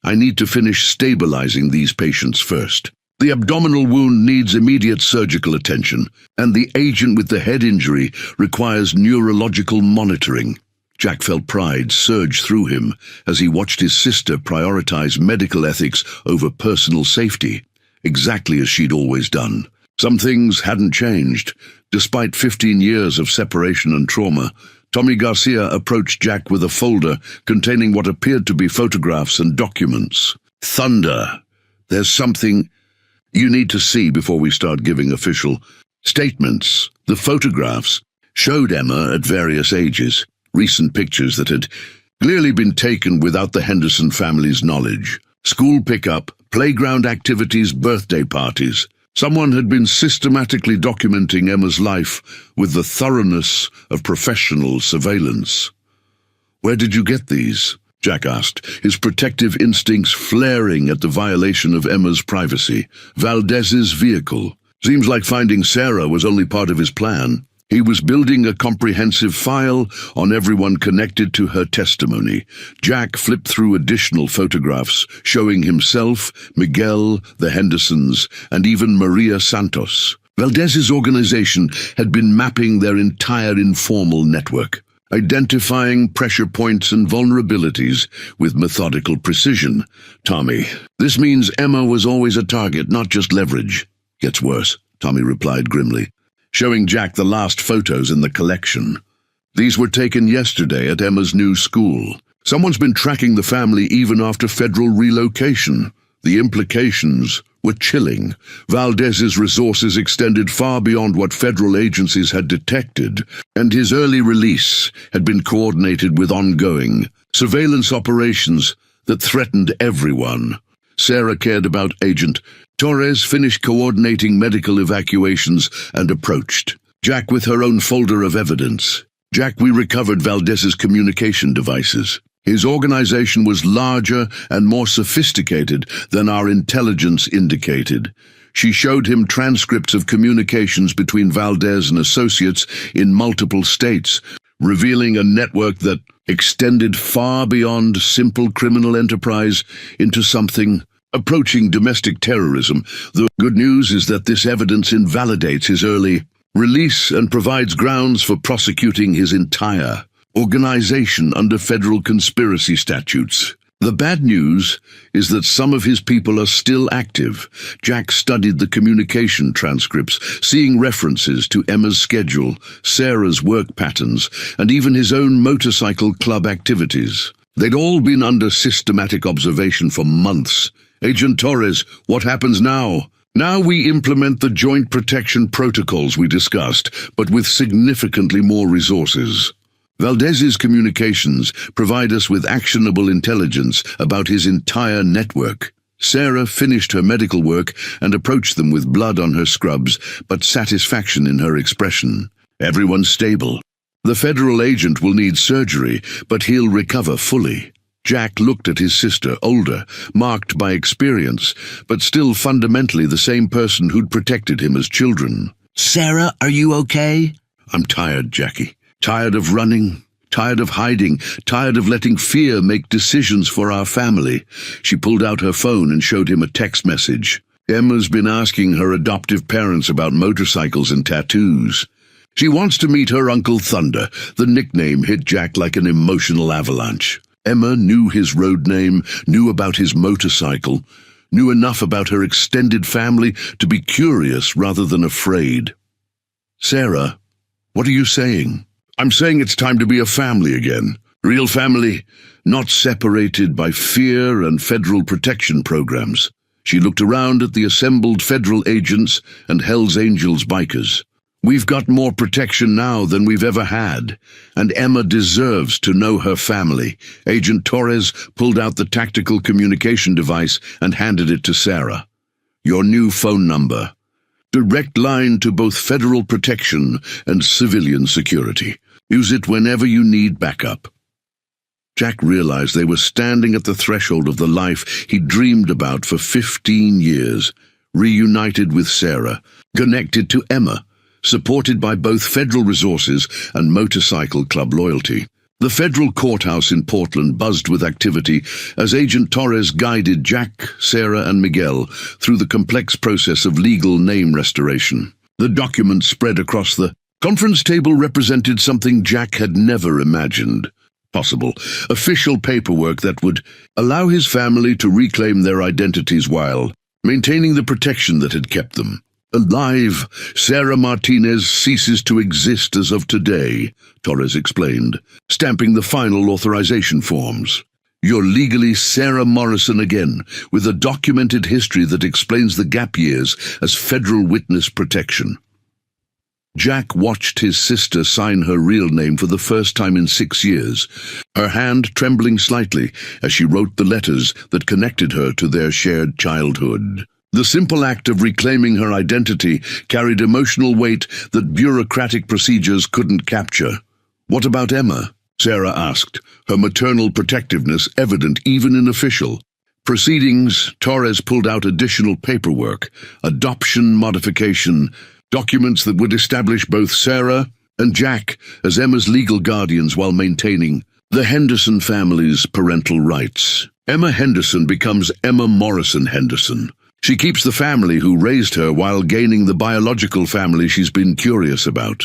[SPEAKER 1] I need to finish stabilizing these patients first. The abdominal wound needs immediate surgical attention, and the agent with the head injury requires neurological monitoring. Jack felt pride surge through him as he watched his sister prioritize medical ethics over personal safety, exactly as she'd always done. Some things hadn't changed. Despite 15 years of separation and trauma, Tommy Garcia approached Jack with a folder containing what appeared to be photographs and documents. Thunder! There's something you need to see before we start giving official statements. The photographs showed Emma at various ages, recent pictures that had clearly been taken without the Henderson family's knowledge. School pickup, playground activities, birthday parties. Someone had been systematically documenting Emma's life with the thoroughness of professional surveillance. Where did you get these? Jack asked, his protective instincts flaring at the violation of Emma's privacy. Valdez's vehicle. Seems like finding Sarah was only part of his plan. He was building a comprehensive file on everyone connected to her testimony. Jack flipped through additional photographs showing himself, Miguel, the Hendersons, and even Maria Santos. Valdez's organization had been mapping their entire informal network, identifying pressure points and vulnerabilities with methodical precision. Tommy, this means Emma was always a target, not just leverage. Gets worse, Tommy replied grimly, showing Jack the last photos in the collection. These were taken yesterday at Emma's new school. Someone's been tracking the family even after federal relocation. The implications were chilling. Valdez's resources extended far beyond what federal agencies had detected, and his early release had been coordinated with ongoing surveillance operations that threatened everyone. Sarah cared about Agent Torres, finished coordinating medical evacuations and approached Jack with her own folder of evidence. Jack, we recovered Valdez's communication devices. His organization was larger and more sophisticated than our intelligence indicated. She showed him transcripts of communications between Valdez and associates in multiple states, revealing a network that extended far beyond simple criminal enterprise into something approaching domestic terrorism. The good news is that this evidence invalidates his early release and provides grounds for prosecuting his entire organization under federal conspiracy statutes. The bad news is that some of his people are still active. Jack studied the communication transcripts, seeing references to Emma's schedule, Sarah's work patterns, and even his own motorcycle club activities. They'd all been under systematic observation for months. Agent Torres, what happens now? Now we implement the joint protection protocols we discussed, but with significantly more resources. Valdez's communications provide us with actionable intelligence about his entire network. Sarah finished her medical work and approached them with blood on her scrubs, but satisfaction in her expression. Everyone's stable. The federal agent will need surgery, but he'll recover fully. Jack looked at his sister, older, marked by experience, but still fundamentally the same person who'd protected him as children.
[SPEAKER 2] Sarah, are you okay?
[SPEAKER 1] I'm tired, Jackie. Tired of running, tired of hiding, tired of letting fear make decisions for our family. She pulled out her phone and showed him a text message. Emma's been asking her adoptive parents about motorcycles and tattoos. She wants to meet her Uncle Thunder. The nickname hit Jack like an emotional avalanche. Emma knew his road name, knew about his motorcycle, knew enough about her extended family to be curious rather than afraid. Sarah, what are you saying? I'm saying it's time to be a family again. Real family, not separated by fear and federal protection programs. She looked around at the assembled federal agents and Hell's Angels bikers. We've got more protection now than we've ever had, and Emma deserves to know her family. Agent Torres pulled out the tactical communication device and handed it to Sarah. Your new phone number. Direct line to both federal protection and civilian security. Use it whenever you need backup. Jack realized they were standing at the threshold of the life he dreamed about for 15 years, reunited with Sarah, connected to Emma, supported by both federal resources and motorcycle club loyalty. The federal courthouse in Portland buzzed with activity as Agent Torres guided Jack, Sarah, and Miguel through the complex process of legal name restoration. The document spread across the conference table represented something Jack had never imagined possible: official paperwork that would allow his family to reclaim their identities while maintaining the protection that had kept them alive. Sarah Martinez ceases to exist as of today, Torres explained, stamping the final authorization forms. You're legally Sarah Morrison again, with a documented history that explains the gap years as federal witness protection. Jack watched his sister sign her real name for the first time in 6 years, her hand trembling slightly as she wrote the letters that connected her to their shared childhood. The simple act of reclaiming her identity carried emotional weight that bureaucratic procedures couldn't capture. What about Emma? Sarah asked, her maternal protectiveness evident even in official proceedings. Torres pulled out additional paperwork, adoption modification, documents that would establish both Sarah and Jack as Emma's legal guardians while maintaining the Henderson family's parental rights. Emma Henderson becomes Emma Morrison Henderson. She keeps the family who raised her while gaining the biological family she's been curious about.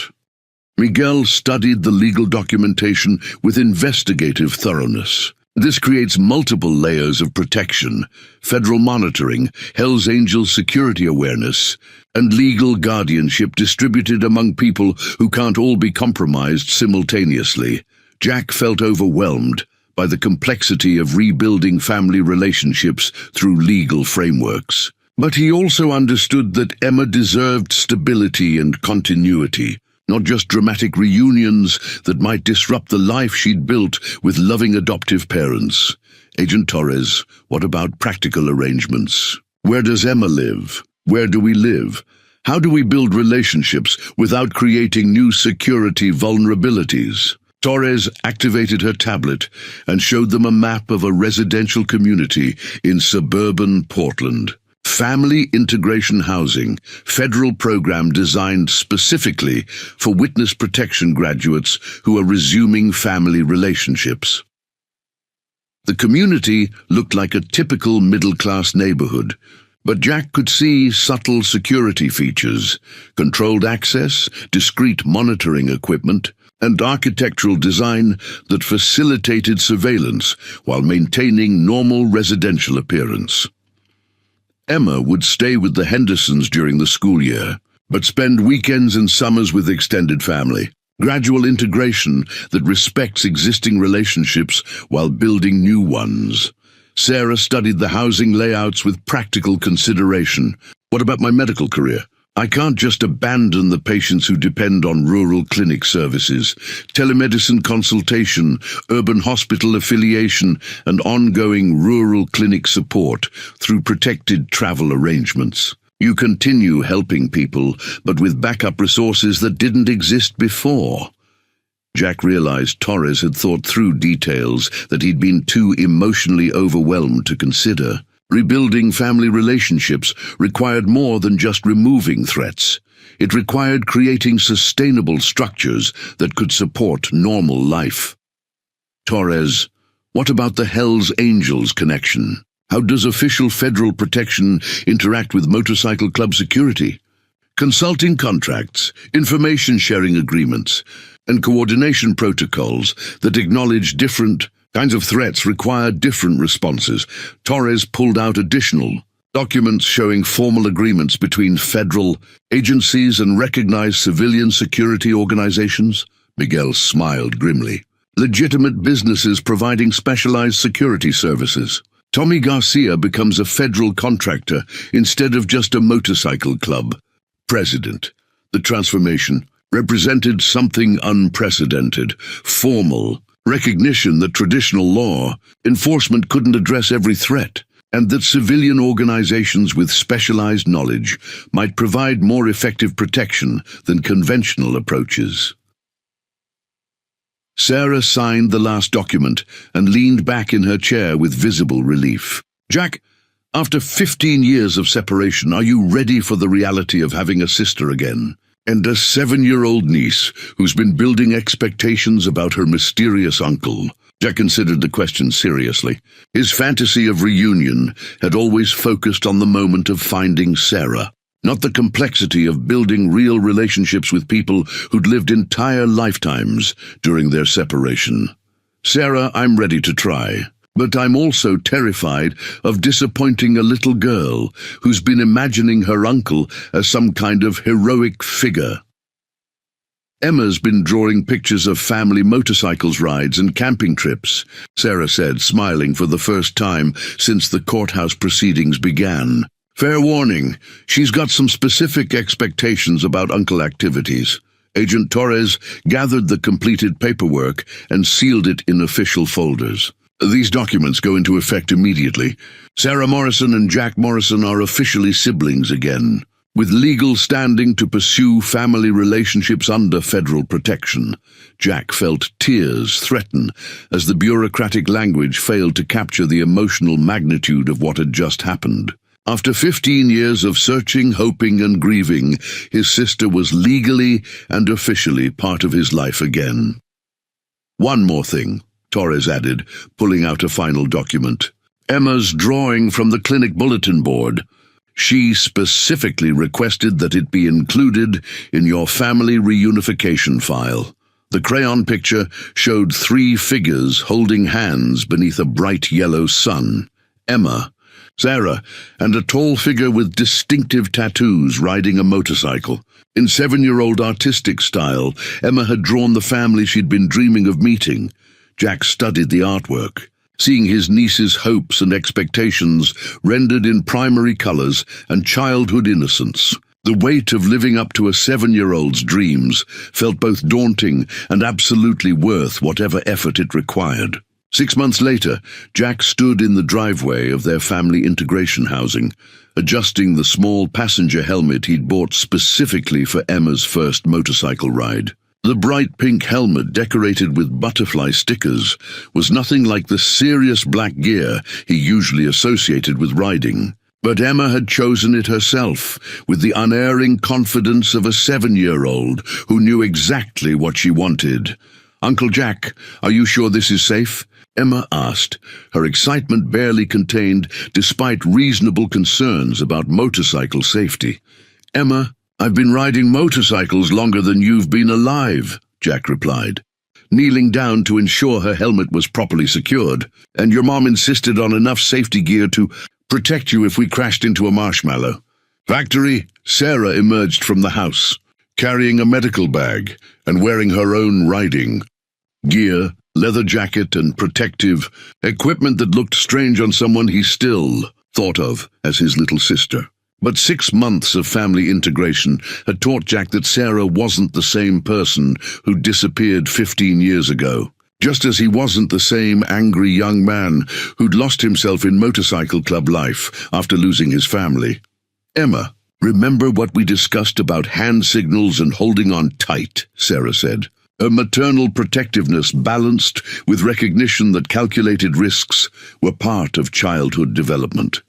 [SPEAKER 1] Miguel studied the legal documentation with investigative thoroughness. This creates multiple layers of protection: federal monitoring, Hell's Angels security awareness, and legal guardianship distributed among people who can't all be compromised simultaneously. Jack felt overwhelmed by the complexity of rebuilding family relationships through legal frameworks. But he also understood that Emma deserved stability and continuity, not just dramatic reunions that might disrupt the life she'd built with loving adoptive parents. Agent Torres, what about practical arrangements? Where does Emma live? Where do we live? How do we build relationships without creating new security vulnerabilities? Torres activated her tablet and showed them a map of a residential community in suburban Portland. Family integration housing, federal program designed specifically for witness protection graduates who are resuming family relationships. The community looked like a typical middle-class neighborhood, but Jack could see subtle security features: controlled access, discreet monitoring equipment, and architectural design that facilitated surveillance while maintaining normal residential appearance. Emma would stay with the Hendersons during the school year, but spend weekends and summers with extended family. Gradual integration that respects existing relationships while building new ones. Sarah studied the housing layouts with practical consideration. What about my medical career? I can't just abandon the patients who depend on rural clinic services, telemedicine consultation, urban hospital affiliation, and ongoing rural clinic support through protected travel arrangements. You continue helping people, but with backup resources that didn't exist before. Jack realized Torres had thought through details that he'd been too emotionally overwhelmed to consider. Rebuilding family relationships required more than just removing threats. It required creating sustainable structures that could support normal life. Torres, what about the Hells Angels connection? How does official federal protection interact with motorcycle club security? Consulting contracts, information sharing agreements, and coordination protocols that acknowledge different kinds of threats require different responses. Torres pulled out additional documents showing formal agreements between federal agencies and recognized civilian security organizations. Miguel smiled grimly. Legitimate businesses providing specialized security services. Tommy Garcia becomes a federal contractor instead of just a motorcycle club. President. The transformation represented something unprecedented, formal, recognition that traditional law enforcement couldn't address every threat, and that civilian organizations with specialized knowledge might provide more effective protection than conventional approaches. Sarah signed the last document and leaned back in her chair with visible relief. Jack, after 15 years of separation, are you ready for the reality of having a sister again? And a 7-year-old niece who's been building expectations about her mysterious uncle? Jack considered the question seriously. His fantasy of reunion had always focused on the moment of finding Sarah, not the complexity of building real relationships with people who'd lived entire lifetimes during their separation. Sarah, I'm ready to try. But I'm also terrified of disappointing a little girl who's been imagining her uncle as some kind of heroic figure. Emma's been drawing pictures of family motorcycles rides and camping trips, Sarah said, smiling for the first time since the courthouse proceedings began. Fair warning, she's got some specific expectations about uncle activities. Agent Torres gathered the completed paperwork and sealed it in official folders. These documents go into effect immediately. Sarah Morrison and Jack Morrison are officially siblings again, with legal standing to pursue family relationships under federal protection. Jack felt tears threaten as the bureaucratic language failed to capture the emotional magnitude of what had just happened. After 15 years of searching, hoping, and grieving, his sister was legally and officially part of his life again. One more thing, Torres added, pulling out a final document. Emma's drawing from the clinic bulletin board. She specifically requested that it be included in your family reunification file. The crayon picture showed 3 figures holding hands beneath a bright yellow sun. Emma, Sarah, and a tall figure with distinctive tattoos riding a motorcycle. In 7-year-old artistic style, Emma had drawn the family she'd been dreaming of meeting. Jack studied the artwork, seeing his niece's hopes and expectations rendered in primary colors and childhood innocence. The weight of living up to a 7-year-old's dreams felt both daunting and absolutely worth whatever effort it required. 6 months later, Jack stood in the driveway of their family integration housing, adjusting the small passenger helmet he'd bought specifically for Emma's first motorcycle ride. The bright pink helmet decorated with butterfly stickers was nothing like the serious black gear he usually associated with riding. But Emma had chosen it herself, with the unerring confidence of a 7-year-old who knew exactly what she wanted. "Uncle Jack, are you sure this is safe?" Emma asked, her excitement barely contained despite reasonable concerns about motorcycle safety. "Emma, I've been riding motorcycles longer than you've been alive," Jack replied, kneeling down to ensure her helmet was properly secured, "and your mom insisted on enough safety gear to protect you if we crashed into a marshmallow." Factory, Sarah emerged from the house, carrying a medical bag and wearing her own riding gear, leather jacket, and protective equipment that looked strange on someone he still thought of as his little sister. But 6 months of family integration had taught Jack that Sarah wasn't the same person who disappeared 15 years ago. Just as he wasn't the same angry young man who'd lost himself in motorcycle club life after losing his family. "Emma, remember what we discussed about hand signals and holding on tight," Sarah said. Her maternal protectiveness balanced with recognition that calculated risks were part of childhood development.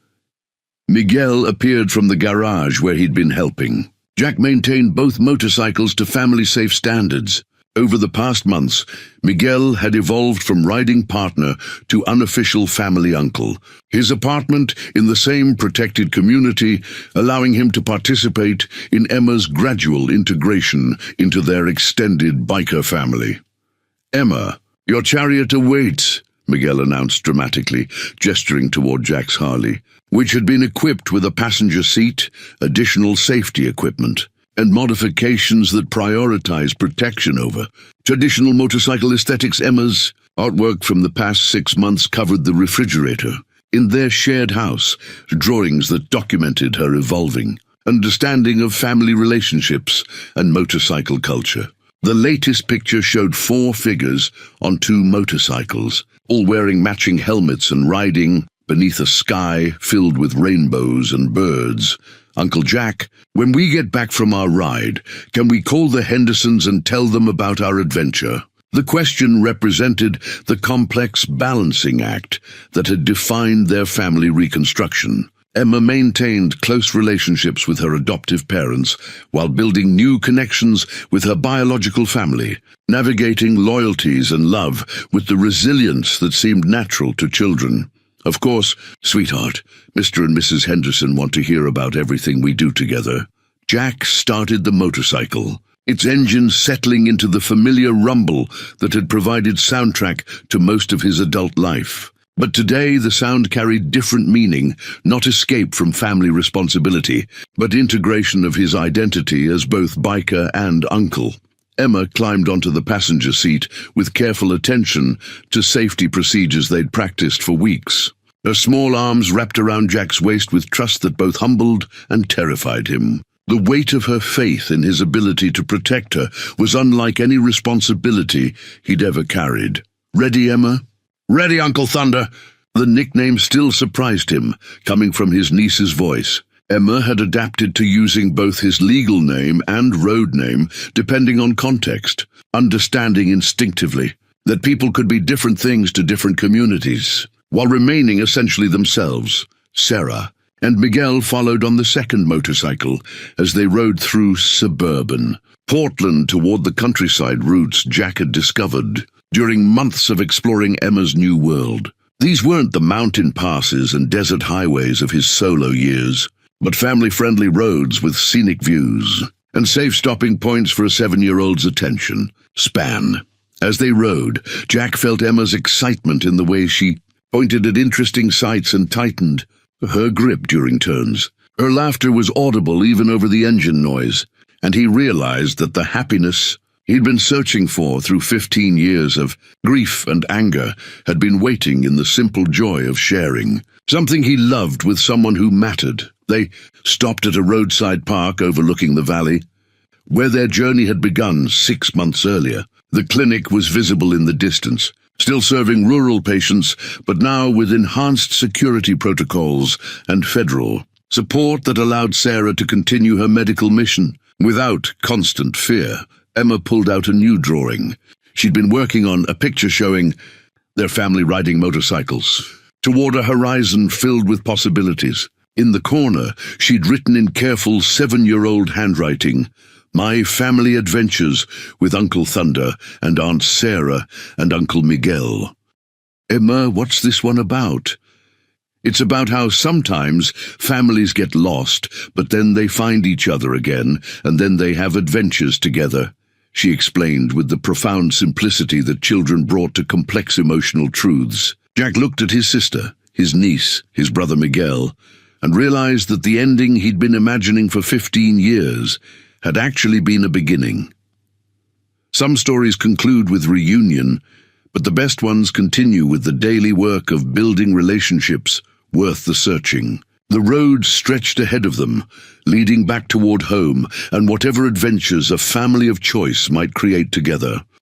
[SPEAKER 1] Miguel appeared from the garage where he'd been helping. Jack maintained both motorcycles to family-safe standards. Over the past months, Miguel had evolved from riding partner to unofficial family uncle. His apartment in the same protected community, allowing him to participate in Emma's gradual integration into their extended biker family. "Emma, your chariot awaits," Miguel announced dramatically, gesturing toward Jack's Harley, which had been equipped with a passenger seat, additional safety equipment, and modifications that prioritize protection over traditional motorcycle aesthetics. Emma's artwork from the past 6 months covered the refrigerator. In their shared house, drawings that documented her evolving understanding of family relationships and motorcycle culture. The latest picture showed 4 figures on 2 motorcycles, all wearing matching helmets and riding beneath a sky filled with rainbows and birds. "Uncle Jack, when we get back from our ride, can we call the Hendersons and tell them about our adventure?" The question represented the complex balancing act that had defined their family reconstruction. Emma maintained close relationships with her adoptive parents while building new connections with her biological family, navigating loyalties and love with the resilience that seemed natural to children. "Of course, sweetheart, Mr. and Mrs. Henderson want to hear about everything we do together." Jack started the motorcycle, its engine settling into the familiar rumble that had provided soundtrack to most of his adult life. But today the sound carried different meaning, not escape from family responsibility, but integration of his identity as both biker and uncle. Emma climbed onto the passenger seat with careful attention to safety procedures they'd practiced for weeks. Her small arms wrapped around Jack's waist with trust that both humbled and terrified him. The weight of her faith in his ability to protect her was unlike any responsibility he'd ever carried. "Ready, Emma?" "Ready, Uncle Thunder." The nickname still surprised him, coming from his niece's voice. Emma had adapted to using both his legal name and road name, depending on context, understanding instinctively that people could be different things to different communities, while remaining essentially themselves. Sarah and Miguel followed on the second motorcycle as they rode through suburban Portland toward the countryside routes Jack had discovered during months of exploring Emma's new world. These weren't the mountain passes and desert highways of his solo years, but family-friendly roads with scenic views and safe stopping points for a 7-year-old's attention span. As they rode, Jack felt Emma's excitement in the way she pointed at interesting sights and tightened her grip during turns. Her laughter was audible even over the engine noise, and he realized that the happiness he'd been searching for through 15 years of grief and anger had been waiting in the simple joy of sharing something he loved with someone who mattered. They stopped at a roadside park overlooking the valley, where their journey had begun 6 months earlier. The clinic was visible in the distance, still serving rural patients, but now with enhanced security protocols and federal support that allowed Sarah to continue her medical mission without constant fear. Emma pulled out a new drawing. She'd been working on a picture showing their family riding motorcycles toward a horizon filled with possibilities. In the corner, she'd written in careful 7-year-old handwriting, "My family adventures with Uncle Thunder and Aunt Sarah and Uncle Miguel." "Emma, what's this one about?" "It's about how sometimes families get lost, but then they find each other again, and then they have adventures together," she explained with the profound simplicity that children brought to complex emotional truths. Jack looked at his sister, his niece, his brother Miguel, and realized that the ending he'd been imagining for 15 years had actually been a beginning. Some stories conclude with reunion, but the best ones continue with the daily work of building relationships worth the searching. The road stretched ahead of them, leading back toward home and whatever adventures a family of choice might create together.